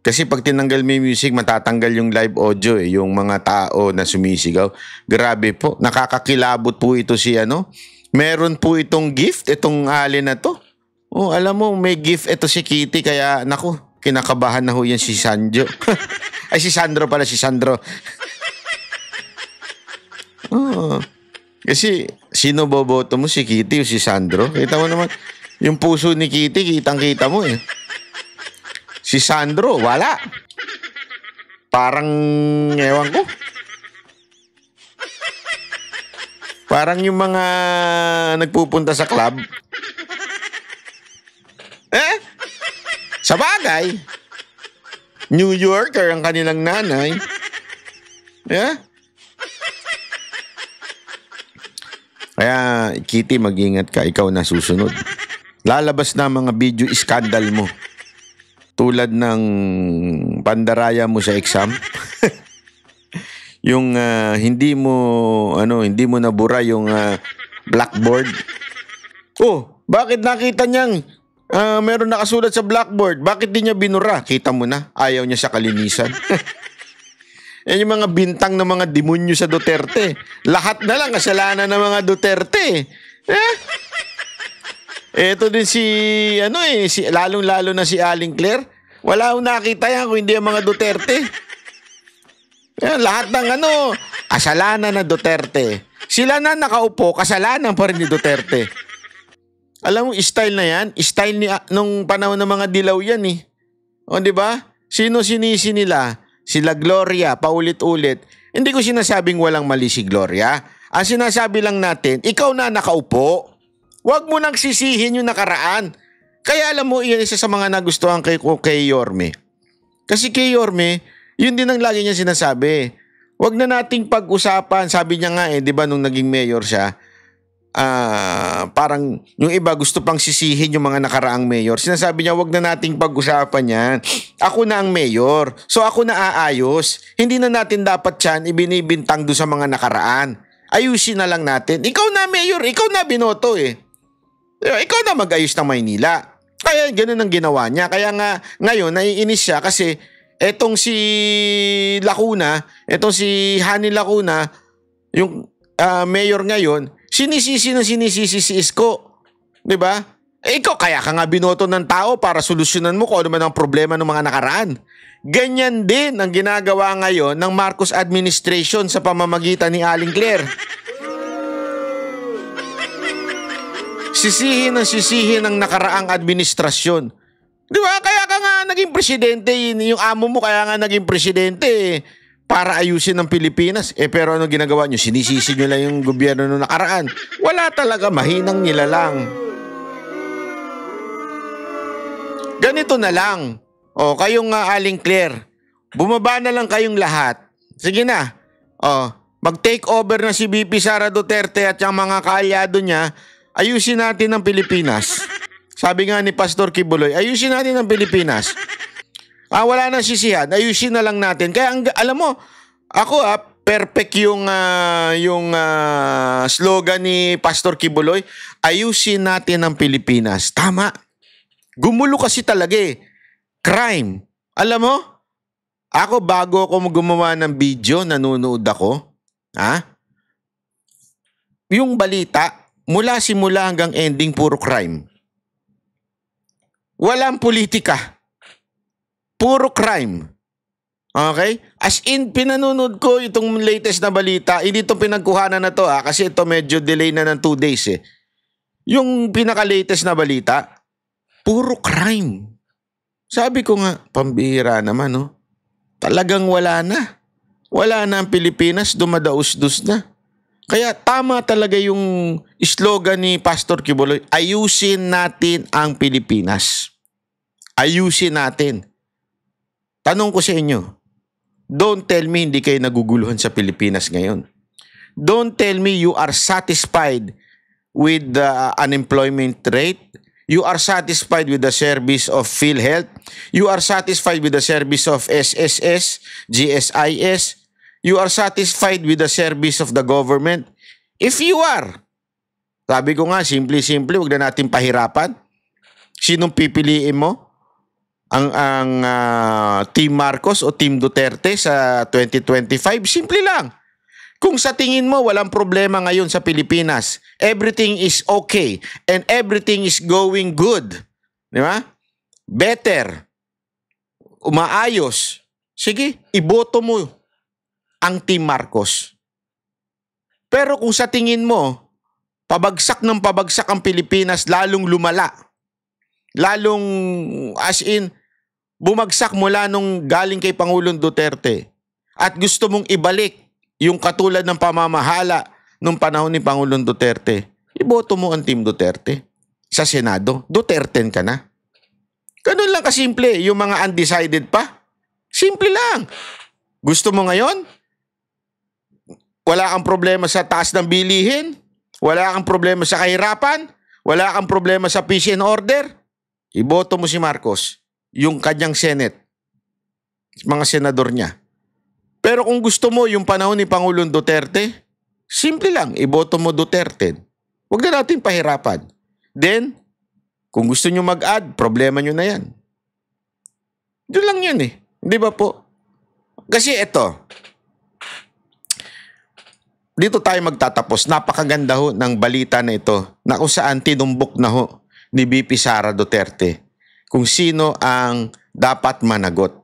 Kasi pag tinanggal mo yung music, matatanggal yung live audio yung mga tao na sumisigaw. Grabe po, nakakakilabot po ito si ano. Meron po itong gift, itong alin na to. Oh, alam mo, may gift ito si Kitty kaya naku, kinakabahan na ho yan si Sanjo. Ay, si Sandro pala, si Sandro. Oh. Kasi, sino boboto mo? Si Kitty o si Sandro? Kita mo naman, yung puso ni Kitty, kitang-kita mo eh. Si Sandro, wala. Parang, ewan ko. Parang yung mga nagpupunta sa club. Sa bagay, New Yorker ang kanilang nanay. Yeah? Kaya, Kitty, mag-ingat ka. Ikaw na susunod. Lalabas na mga video scandal mo. Tulad ng pandaraya mo sa exam. Yung hindi mo nabura yung blackboard. Oh, bakit nakita niyang meron nakasulat sa blackboard? Bakit di niya binura? Kita mo na, ayaw niya sa kalinisan. Yan yung mga bintang ng mga demonyo sa Duterte. Lahat na lang kasalanan ng mga Duterte. Ito din lalong-lalo na si Aling Claire. Wala akong nakita yan kung hindi ang mga Duterte. Yan, lahat ng kasalanan ng Duterte. Sila na nakaupo, kasalanan pa rin ni Duterte. Alam mo, style na yan, style nung panahon ng mga dilaw yan eh. O, di ba? Sino sinisi nila? Sila Gloria, paulit-ulit. Hindi ko sinasabing walang mali si Gloria. Ang sinasabi lang natin, ikaw na nakaupo. Huwag mo nang sisihin yung nakaraan. Kaya alam mo, iyan isa sa mga nagustuhan kay Yorme. Kasi kay Yorme, yun din ang lagi niya sinasabi. Huwag na nating pag-usapan. Sabi niya nga di ba nung naging mayor siya, parang yung iba gusto pang sisihin yung mga nakaraang mayor. Sinasabi niya, wag na nating pag-usapan yan. Ako na ang mayor. So ako na aayos. Hindi na natin dapat yan ibinibintang doon sa mga nakaraan. Ayusin na lang natin. Ikaw na mayor, ikaw na binoto eh. Ikaw na mag-ayos ng Maynila. Kaya ganun ang ginawa niya. Kaya nga ngayon naiinis siya kasi etong si Lacuna, etong si Hani Lacuna, yung mayor ngayon, sinisisi si Isko. Diba? Ikaw, kaya ka nga binoto ng tao para solusyonan mo kung ano man ang problema ng mga nakaraan. Ganyan din ang ginagawa ngayon ng Marcos administration sa pamamagitan ni Aling Claire. Sisihin ang nakaraang administrasyon. Diba? Kaya ka nga naging presidente. Yung amo mo kaya nga naging presidente para ayusin ang Pilipinas. Pero ano ginagawa nyo? Sinisisi nyo lang yung gobyerno nung nakaraan. Wala talaga, mahinang nila lang. Ganito na lang. O, kayong Aling Claire, bumaba na lang kayong lahat. Sige na. O, mag-take over na si VP Sara Duterte at yung mga kaalyado niya, ayusin natin ang Pilipinas. Sabi nga ni Pastor Kibuloy, ayusin natin ang Pilipinas. Wala nang sisihan, ayusin na lang natin. Kaya alam mo, ako perfect yung slogan ni Pastor Kibuloy, ayusin natin ang Pilipinas. Tama. Gumulo kasi talaga eh. Crime. Alam mo, ako bago ako gumawa ng video, nanonood ako. Yung balita, mula simula hanggang ending, puro crime. Walang politika. Puro crime. Okay? As in, pinanonood ko itong latest na balita. Hindi itong pinagkuhanan na to kasi ito medyo delay na ng 2 days eh. Yung pinaka-latest na balita, puro crime. Sabi ko nga, pambihira naman no. Talagang wala na. Wala na ang Pilipinas, dumadaus-dus na. Kaya tama talaga yung slogan ni Pastor Kibuloy, ayusin natin ang Pilipinas. Ayusin natin. Tanong ko sa inyo, don't tell me hindi kayo naguguluhan sa Pilipinas ngayon. Don't tell me you are satisfied with the unemployment rate. You are satisfied with the service of PhilHealth. You are satisfied with the service of SSS, GSIS. You are satisfied with the service of the government. If you are, sabi ko nga, simple-simple, huwag na natin pahirapan. Sinong pipiliin mo? Ang Team Marcos o Team Duterte sa 2025? Simple lang. Kung sa tingin mo walang problema ngayon sa Pilipinas, everything is okay and everything is going good, di ba? Better, umaayos, sige, iboto mo ang Team Marcos. Pero kung sa tingin mo, pabagsak ng pabagsak ang Pilipinas, lalong lumala, lalong as in, bumagsak mula nung galing kay Pangulong Duterte at gusto mong ibalik yung katulad ng pamamahala nung panahon ni Pangulong Duterte, iboto mo ang Team Duterte sa Senado. Duterte ka na. Ganun lang kasimple. Yung mga undecided pa, simple lang. Gusto mo ngayon? Wala kang problema sa taas ng bilihin? Wala kang problema sa kahirapan? Wala kang problema sa peace and order? Iboto mo si Marcos, yung kanyang Senate, mga senador niya. Pero kung gusto mo yung panahon ni Pangulong Duterte, simple lang, iboto mo Duterte. Huwag na natin pahirapan. Then, kung gusto nyo mag-add, problema nyo na yan. Doon lang yan eh. Di ba po? Kasi ito, dito tayo magtatapos. Napakaganda ho ng balita na ito na kung saan tinumbok na ho ni VP Sara Duterte kung sino ang dapat managot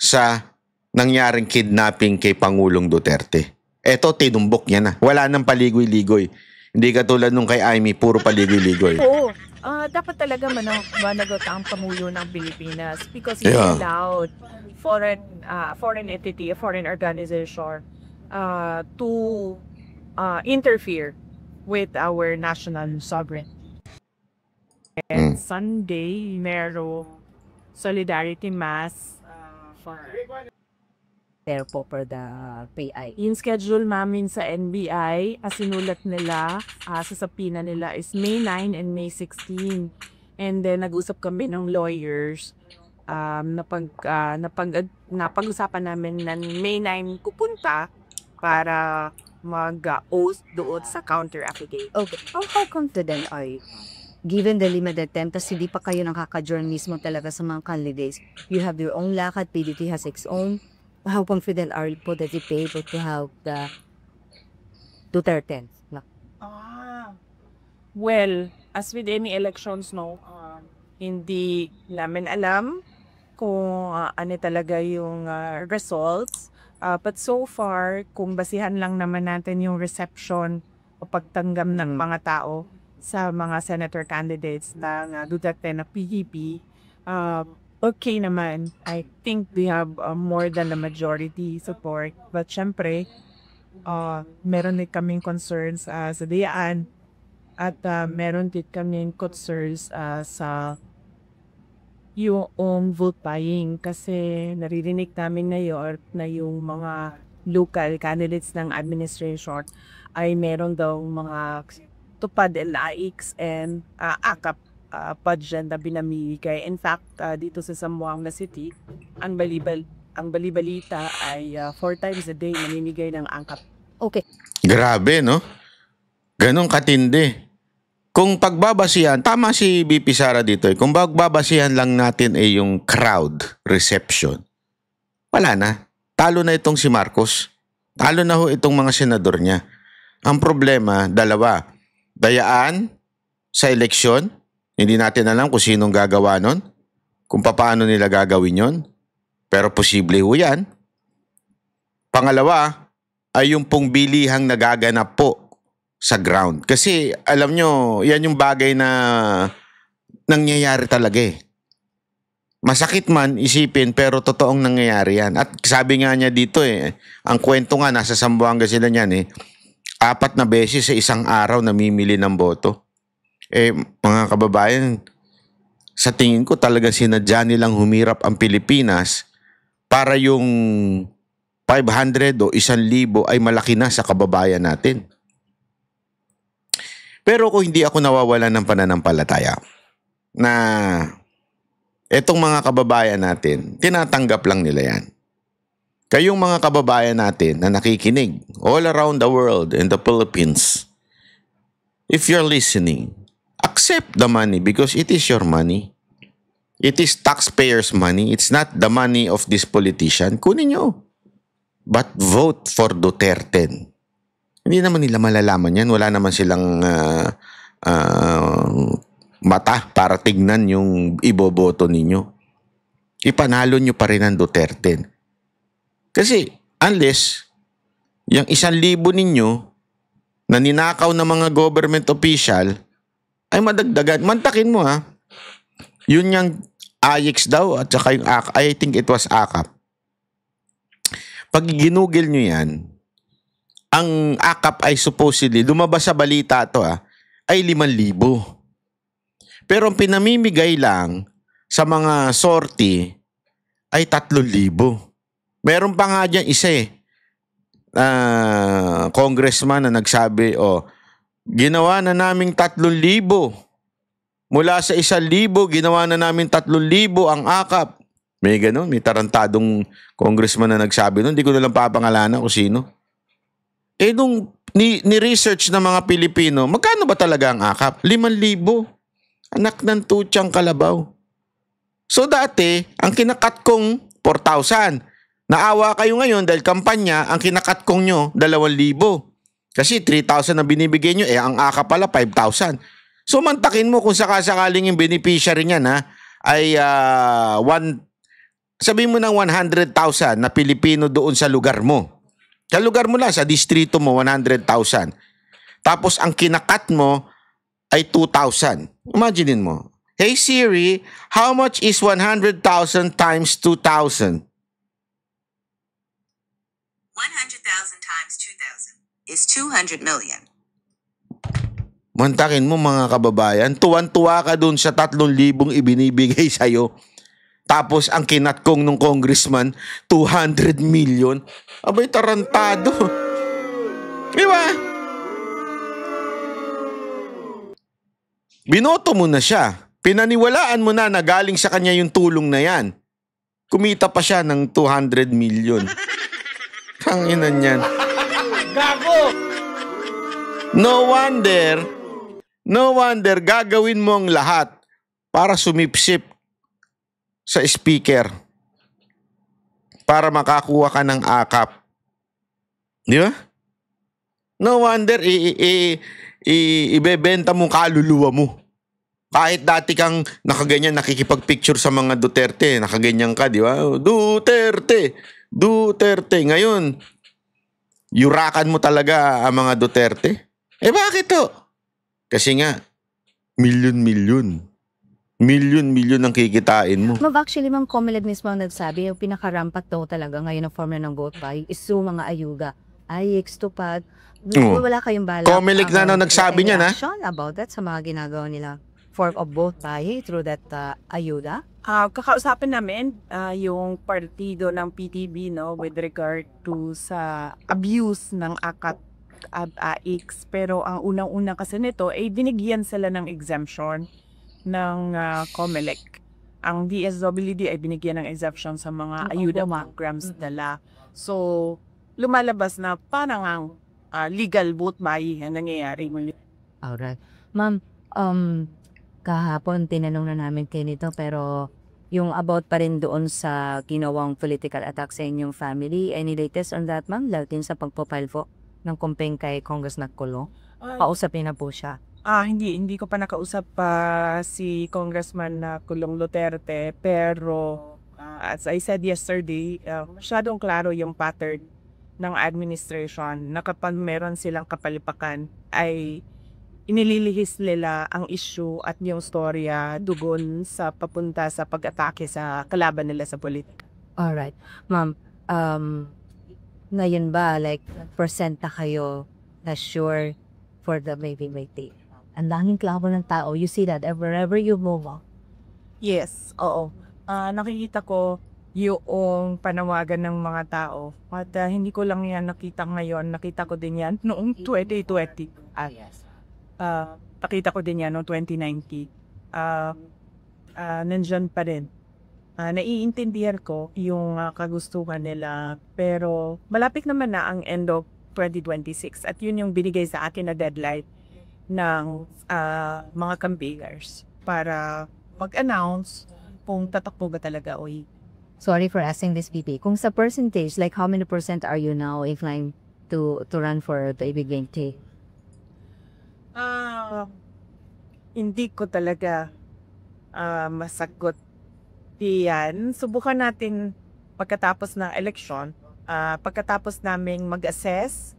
sa nangyaring kidnapping kay Pangulong Duterte. Eto, tinumbok niya na. Wala nang paligoy-ligoy. Hindi katulad nung kay Amy, puro paligoy-ligoy. Oo. Dapat talaga managot ang Pangulo ng Pilipinas because he allowed foreign entity, a foreign organization to interfere with our national sovereignty. And Sunday, merong solidarity mass there po for the PI. in schedule namin sa NBI. Sinulat nila, sa sapina nila is May 9 and May 16. And then nag-usap kami ng lawyers. Napag-usapan namin na May 9 pupunta para mag-oath doon sa counter affidavit. Okay. How confident are you? Given the limited time, tas hindi pa kayo nakaka-join mismo talaga sa mga candidates. You have your own lakad, PDT has its own. How confident are you po that you be able to have the Duterte? Well, as with any elections, no, hindi namin alam kung ano talaga yung results. But so far, kung basihan lang naman natin yung reception o pagtanggap ng mga tao sa mga senator candidates ng Duterte na PDP, okay naman. I think we have more than the majority support. But syempre, meron din kaming concerns sa diyaan at meron din kaming concerns sa yung vote buying kasi naririnig namin ngayon na yung mga local candidates ng administration ay meron daw mga tupad LAIX and AKAP budget na binamimigay. In fact, dito sa Zamboanga City, ang balibalita ay 4 times a day namimigay ng AKAP. Okay. Grabe, no? Ganon katindi. Kung pagbabasihan, tama si VP Sara dito eh, kung pagbabasihan lang natin ay yung crowd reception, wala na. Talo na itong si Marcos. Talo na ho itong mga senador niya. Ang problema, dalawa. Dayaan sa eleksyon, hindi natin alam kung sinong gagawa nun, kung paano nila gagawin yon, pero posible ho yan. Pangalawa, ay yung pong bilihang nagaganap po sa ground. Kasi alam nyo, yan yung bagay na nangyayari talaga eh. Masakit man isipin pero totoong nangyayari yan. At sabi nga niya dito eh, ang kwento nga nasa Zamboanga sila niyan eh, 4 na beses sa isang araw namimili ng boto. Eh mga kababayan, sa tingin ko talaga sinadya nilang humirap ang Pilipinas para yung 500 o 1,000 ay malaki na sa kababayan natin. Pero kung hindi ako nawawalan ng pananampalataya na etong mga kababayan natin, tinatanggap lang nila yan. Kayong mga kababayan natin na nakikinig all around the world and the Philippines, if you're listening, accept the money because it is your money. It is taxpayers' money. It's not the money of this politician. Kunin nyo. But vote for Duterte. Hindi naman nila malalaman yan. Wala naman silang mata para tignan yung iboboto ninyo. Ipanalo nyo pa rin ang Duterte. Kasi unless yung 1,000 ninyo na ninakaw ng mga government official ay madagdagan. Mantakin mo ha. Yun yung AIX daw at saka yung AKAP. I think it was AKAP. Pag ginugil nyo yan, ang AKAP ay supposedly, lumabas sa balita to ay 5,000. Pero ang pinamimigay lang sa mga sortie ay 3,000. Meron pa nga dyan isa congressman na nagsabi, ginawa na naming 3,000. Mula sa 1,000, ginawa na namin 3,000 ang AKAP. May ganun, may tarantadong congressman na nagsabi nun. Hindi ko na lang papangalanan kung sino. Nung ni-research ng mga Pilipino, magkano ba talaga ang AKAP? 5,000. Anak ng tutsang kalabaw. So dati, ang kinakat kong 4,000. Naawa kayo ngayon dahil kampanya, ang kinakat kong nyo, 2,000. Kasi 3,000 na binibigay nyo, ang AKAP pala 5,000. So mantakin mo kung sakasakaling yung beneficiary niyan ay sabihin mo ng 100,000 na Pilipino doon sa lugar mo. Sa lugar mo lang, sa distrito mo, 100,000. Tapos ang kinakat mo ay 2,000. Imaginin mo. Hey Siri, how much is 100,000 times 2,000? 100,000 times 2,000 is 200 million. Mantakin mo mga kababayan, tuwan-tuwa ka dun sa 3,000 ibinibigay sa'yo. Tapos ang kinatkong nung congressman, 200 million. Abay, tarantado. Di ba? Binoto mo na siya. Pinaniwalaan mo na galing sa kanya yung tulong na yan. Kumita pa siya ng 200 million. Tanginan yan. Gago! No wonder gagawin mo ang lahat para sumipsip sa speaker para makakuha ka ng AKAP. Di ba? No wonder ibebenta mo kaluluwa mo. Kahit dati kang nakaganyan, nakikipagpicture sa mga Duterte, nakaganyan ka, di ba? Duterte! Ngayon, yurakan mo talaga ang mga Duterte? Bakit to? Kasi nga, milyon ang kikitain mo. Actually, Ma'am Comelec mismo ang nagsabi, yung pinakarampat daw talaga ngayon ng form ng vote buy is yung mga ayuga. AIX, Tupad. Wala kayong balak. Comelec na nagsabi niya na. About that sa mga ginagawa nila form of vote buy through that ayuda? Kakausapin namin yung partido ng PTB with regard to sa abuse ng AIX. Pero ang unang-una kasi nito ay binigyan sila ng exemption ng Comelec. Ang DSWD ay binigyan ng exemption sa mga ayuda programs nila. So, lumalabas na parang ang legal vote buy ang nangyayari. Alright. Ma'am, kahapon tinanong na namin kayo nito pero yung about pa rin doon sa ginawang political attack sa inyong family, any latest on that, ma'am? Latin sa pagpapile po ng kumpeng kay Congressman Colong? Kausapin na po siya. Hindi ko pa nakausap si Congressman Colong Duterte, pero as I said yesterday, masyadong klaro yung pattern ng administration na kapag meron silang kapalipakan ay inililihis nila ang issue at yung storya dugon sa papunta sa pag-atake sa kalaban nila sa politika. Alright. Ma'am, ngayon ba, percenta kayo na sure for the maybe may take? Ang daming klabo ng tao. You see that wherever you move. Yes, oo. Nakikita ko yung panawagan ng mga tao. At hindi ko lang yan nakita ngayon. Nakita ko din yan noong 2020. Yes. Nakita ko din yan noong 2019. Nandyan pa rin. Naiintindihan ko yung kagustuhan nila. Pero malapit naman na ang end of 2026. At yun yung binigay sa akin na deadline ng mga campaigners para mag-announce kung tatakbo ba talaga o hindi. Sorry for asking this, VP. Kung sa percentage, like how many % are you now inclined to run for the PBBM? Hindi ko talaga masagot diyan. Subukan natin pagkatapos ng eleksyon, pagkatapos naming mag-assess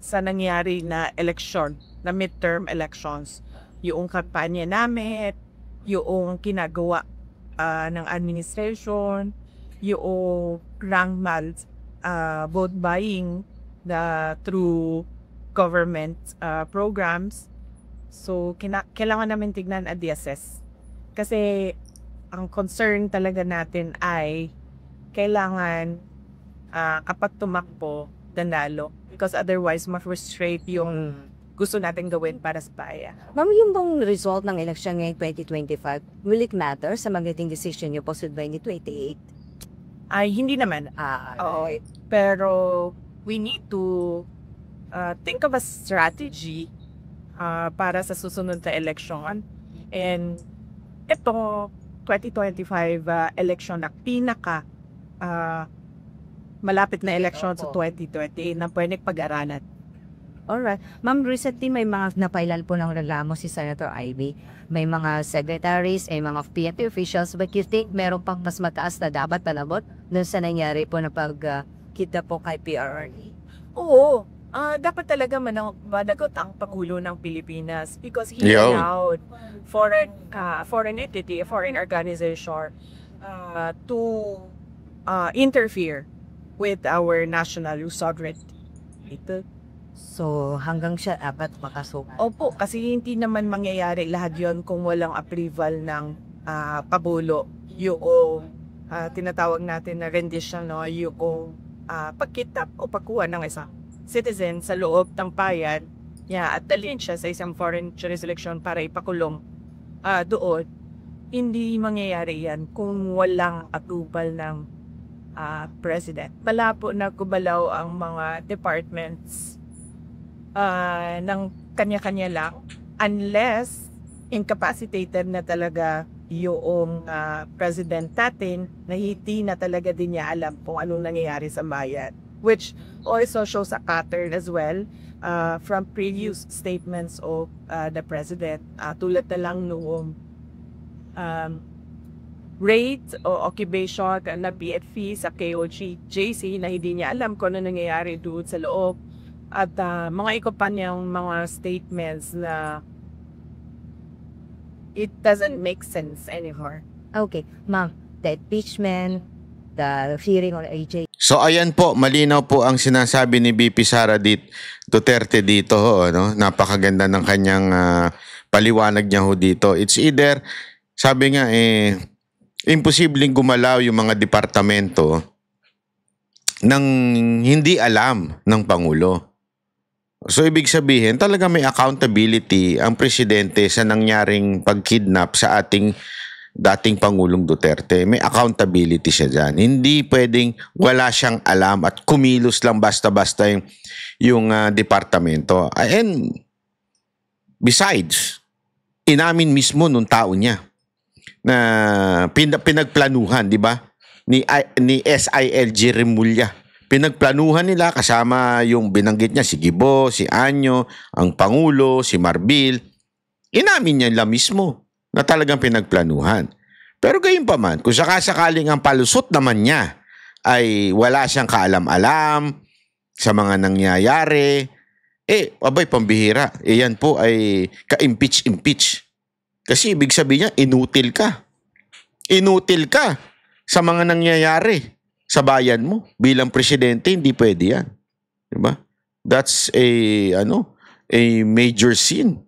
sa nangyari na eleksyon, na midterm elections, yung kampanya namin, yung ginagawa ng administration, yung rank mal vote buying through government programs. So, kailangan namin tignan at assess. Kasi, ang concern talaga natin ay kailangan kapag tumakbo, danalo. Because otherwise, ma-frustrate yung gusto natin gawin para sa bayan. Ma'am, yung bang result ng election ngayong 2025, will it matter sa magiging decision niyo po sa 2028? Ay, hindi naman. Oo. Pero, we need to think of a strategy para sa susunod na election. And ito, 2025 election na pinaka malapit na election sa 2020 na pwede pag-aralan. Alright. Ma'am, recently may mga napailan po ng reklamo si Senator Ivy. May mga secretaries, may mga PNP officials, but you think meron pang mas mataas na dapat palabot dun sa nangyari po na pagkita po kay PRRD? Oo. Dapat talaga managot ang Pangulo ng Pilipinas because he allowed foreign entity, foreign organization to interfere with our national sovereignty. So, hanggang siya dapat makasuko? Opo, kasi hindi naman mangyayari lahat yon kung walang approval ng Pangulo. Yung tinatawag natin na rendition, no? Yung pagkitap o pagkuha ng isang citizen sa loob ng bayan at dalhin siya sa isang foreign jurisdiction para ipakulong doon. Hindi mangyayari yan kung walang approval ng president. Malabo na gumalaw ang mga departments ng kanya-kanya lang unless incapacitated na talaga yung president natin na hindi na talaga din niya alam kung anong nangyayari sa bayan, which also shows a pattern as well from previous statements of the president, tulad na lang noong raid o occupation na BFP sa KOJC na hindi niya alam kung ano nangyayari doon sa loob. At mga iba pa niyang mga statements na it doesn't make sense anymore. Okay, ma'am, the impeachment, the hearing on AJ. So ayan po, malinaw po ang sinasabi ni BP Sara Duterte dito. No? Napakaganda ng kanyang paliwanag niya ho dito. It's either, sabi nga imposibleng gumalaw yung mga departamento nang hindi alam ng Pangulo. So, ibig sabihin, talaga may accountability ang presidente sa nangyaring pagkidnap sa ating dating Pangulong Duterte. May accountability siya dyan. Hindi pwedeng wala siyang alam at kumilos lang basta-basta yung departamento. And besides, inamin mismo nung tao niya na pinagplanuhan, di ba? Ni SILG Remulla. Pinagplanuhan nila kasama yung binanggit niya, si Gibo, si Anyo, ang Pangulo, si Marbil. Inamin niya lang mismo na talagang pinagplanuhan. Pero gayon pa man, kung sakasakaling ang palusot naman niya ay wala siyang kaalam-alam sa mga nangyayari, abay, pambihira. Yan po ay ka-impeach. Kasi ibig sabihin niya, inutil ka. Inutil ka sa mga nangyayari sa bayan mo. Bilang presidente, hindi pwede yan. Diba? That's a major sin.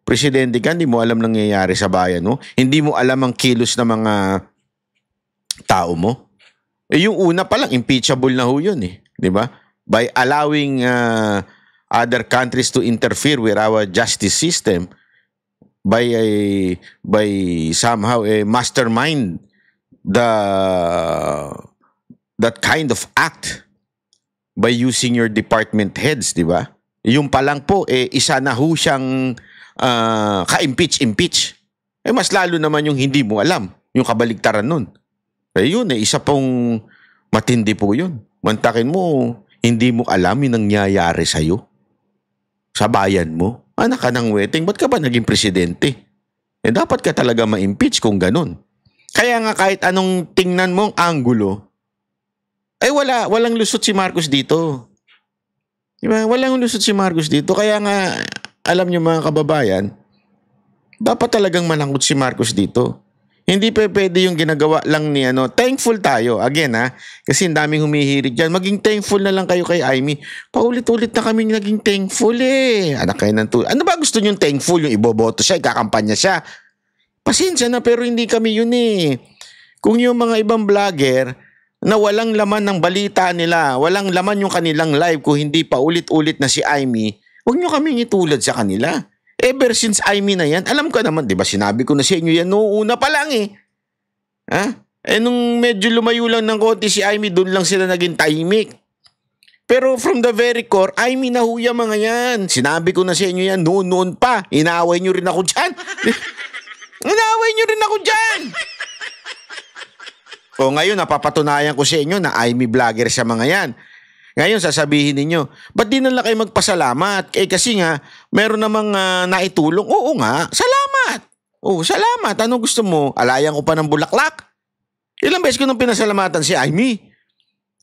Presidente ka, hindi mo alam nangyayari sa bayan mo. Hindi mo alam ang kilos ng mga tao mo. Yung una pa lang, impeachable na ho yun Diba? By allowing other countries to interfere with our justice system, by somehow a mastermind that kind of act by using your department heads, di ba? Yung pa lang po, isa na ho siyang ka-impeach. Mas lalo naman yung hindi mo alam, yung kabaligtaran nun. Yun, isa pong matindi po yun. Mantakin mo, hindi mo alam yung nangyayari sa'yo. Sa bayan mo. Anak ka ng wedding, ba't ka ba naging presidente? Dapat ka talaga ma-impeach kung ganun. Kaya nga kahit anong tingnan mong anggulo, walang lusot si Marcos dito. Diba? Walang lusot si Marcos dito. Kaya nga, alam nyo mga kababayan, dapat talagang manangkot si Marcos dito. Hindi pwede yung ginagawa lang ni Thankful tayo. Again kasi ang daming humihirig dyan. Maging thankful na lang kayo kay Amy. Paulit-ulit na kaming naging thankful Anak kayo ng tuloy. Ano ba gusto nyo thankful? Yung iboboto siya, ikakampanya siya. Pasensya na pero hindi kami yun Kung yung mga ibang vlogger na walang laman ng balita nila, walang laman yung kanilang live kung hindi pa ulit-ulit na si Amy, huwag nyo kaming itulad sa kanila. Ever since Amy na yan, alam ko naman, di ba sinabi ko na sa inyo yan noong una pa lang nung medyo lumayo lang ng konti si Amy, doon lang sila naging tahimik. Pero from the very core, Amy na huya mga yan. Sinabi ko na sa inyo yan noon pa. Inaaway nyo rin ako dyan. Ngayon, napapatunayan ko sa inyo na Amy vlogger sa mga yan. Ngayon, sasabihin ninyo, ba't di na lang kayo magpasalamat? Kasi nga, meron namang naitulong. Oo nga, salamat. Salamat. Ano gusto mo? Alayan ko pa ng bulaklak. Ilang beses ko nang pinasalamatan si Amy.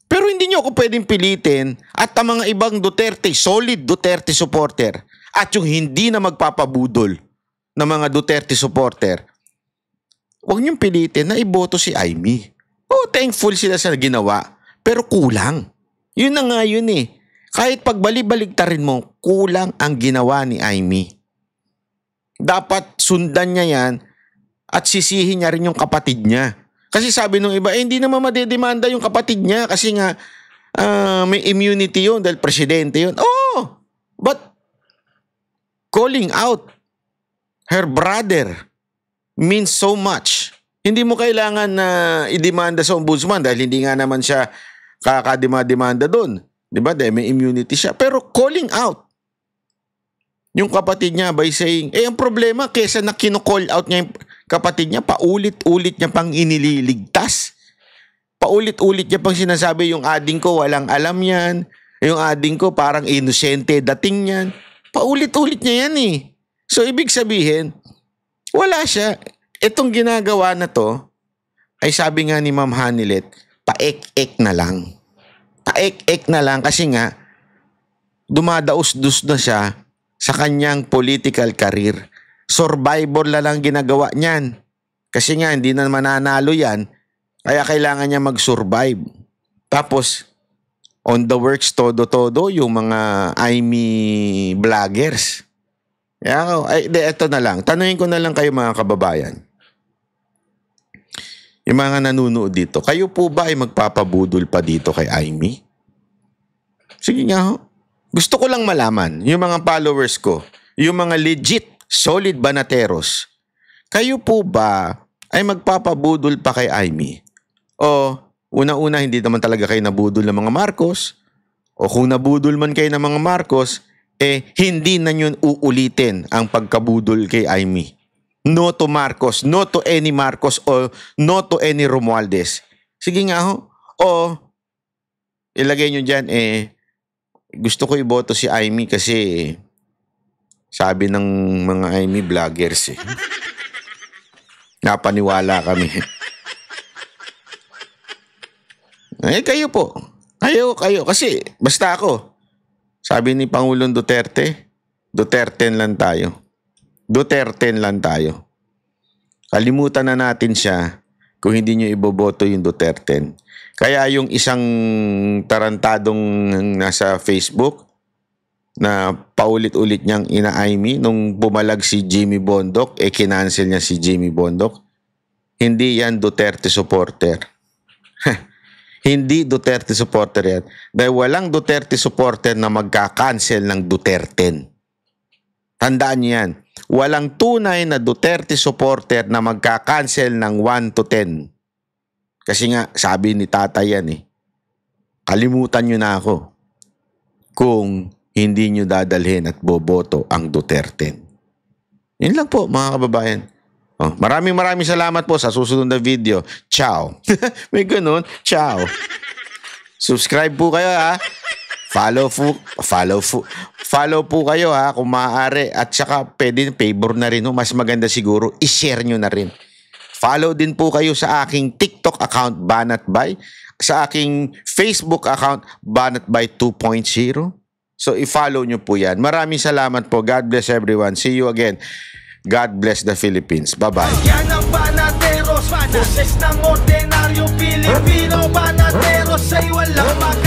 Pero hindi nyo ako pwedeng pilitin at ang mga ibang Duterte, solid Duterte supporter, at yung hindi na magpapabudol na mga Duterte supporter, huwag nyo pilitin na iboto si Amy. Thankful sila sa ginawa, pero kulang. Yun na nga yun Kahit pagbalik-baliktarin mo, kulang ang ginawa ni Amy. Dapat sundan niya yan at sisihin niya rin yung kapatid niya. Kasi sabi nung iba, hindi naman madedemanda yung kapatid niya kasi nga may immunity yun dahil presidente yun. But calling out her brother means so much. Hindi mo kailangan na idemanda sa ombudsman dahil hindi nga naman siya kakademanda doon. Diba? Dahil may immunity siya. Pero calling out yung kapatid niya by saying, ang problema, kesa na kino-call out niya yung kapatid niya, paulit-ulit niya pang inililigtas. Paulit-ulit niya pang sinasabi, yung ading ko walang alam yan. Yung ading ko parang inosente dating yan. Paulit-ulit niya yan So, ibig sabihin, wala siya. Itong ginagawa na to, ay sabi nga ni Ma'am Hanilet, paek-ek na lang. Paek-ek na lang kasi nga, dumadaos-dus na siya sa kanyang political career. Survivor na lang ginagawa niyan. Kasi nga, hindi na mananalo yan, kaya kailangan niya mag-survive. Tapos, on the works, todo-todo, yung mga Amy vloggers. Ito na lang. Tanungin ko na lang kayo mga kababayan. Yung mga nanunood dito, kayo po ba ay magpapabudol pa dito kay Amy? Sige nga Gusto ko lang malaman, yung mga followers ko, yung mga legit, solid banateros, kayo po ba ay magpapabudol pa kay Amy? O una-una hindi naman talaga kayo nabudol ng mga Marcos? O kung nabudol man kayo ng mga Marcos, hindi na yun uulitin ang pagkabudol kay Amy. No to Marcos, no to any Marcos, o no to any Romualdez. Sige nga O ilagay nyo dyan, gusto ko iboto si Amy kasi sabi ng mga Amy vloggers napaniwala kami. Kayo po. Kayo. Kasi basta ako. Sabi ni Pangulong Duterte, Duterte lang tayo. Kalimutan na natin siya kung hindi nyo iboboto yung Duterte. Kaya yung isang tarantadong nasa Facebook na paulit-ulit niyang ina-Amy nung bumalag si Jimmy Bondoc, kinancel niya si Jimmy Bondoc. Hindi yan Duterte supporter. Hindi Duterte supporter yan. Dahil walang Duterte supporter na magka-cancel ng Duterte. Tandaan niyo yan. Walang tunay na Duterte supporter na magka-cancel ng 1 to 10. Kasi nga, sabi ni tatay yan Kalimutan nyo na ako. kung hindi nyo dadalhin at boboto ang Duterte. Yun lang po mga kababayan. Oh, maraming salamat po sa susunod na video. Ciao. May ganun. Ciao. Subscribe po kayo ha. Follow po kayo ha kung maaari. At saka pwede favor na rin. Mas maganda siguro i-share nyo na rin. Follow din po kayo sa aking TikTok account Banatbay. Sa aking Facebook account Banatbay 2.0. So i-follow nyo po yan. Maraming salamat po. God bless everyone. See you again. God bless the Philippines. Bye-bye. Yan ang Banateros, boses ng ordinaryong Pilipino. Banateros ay walang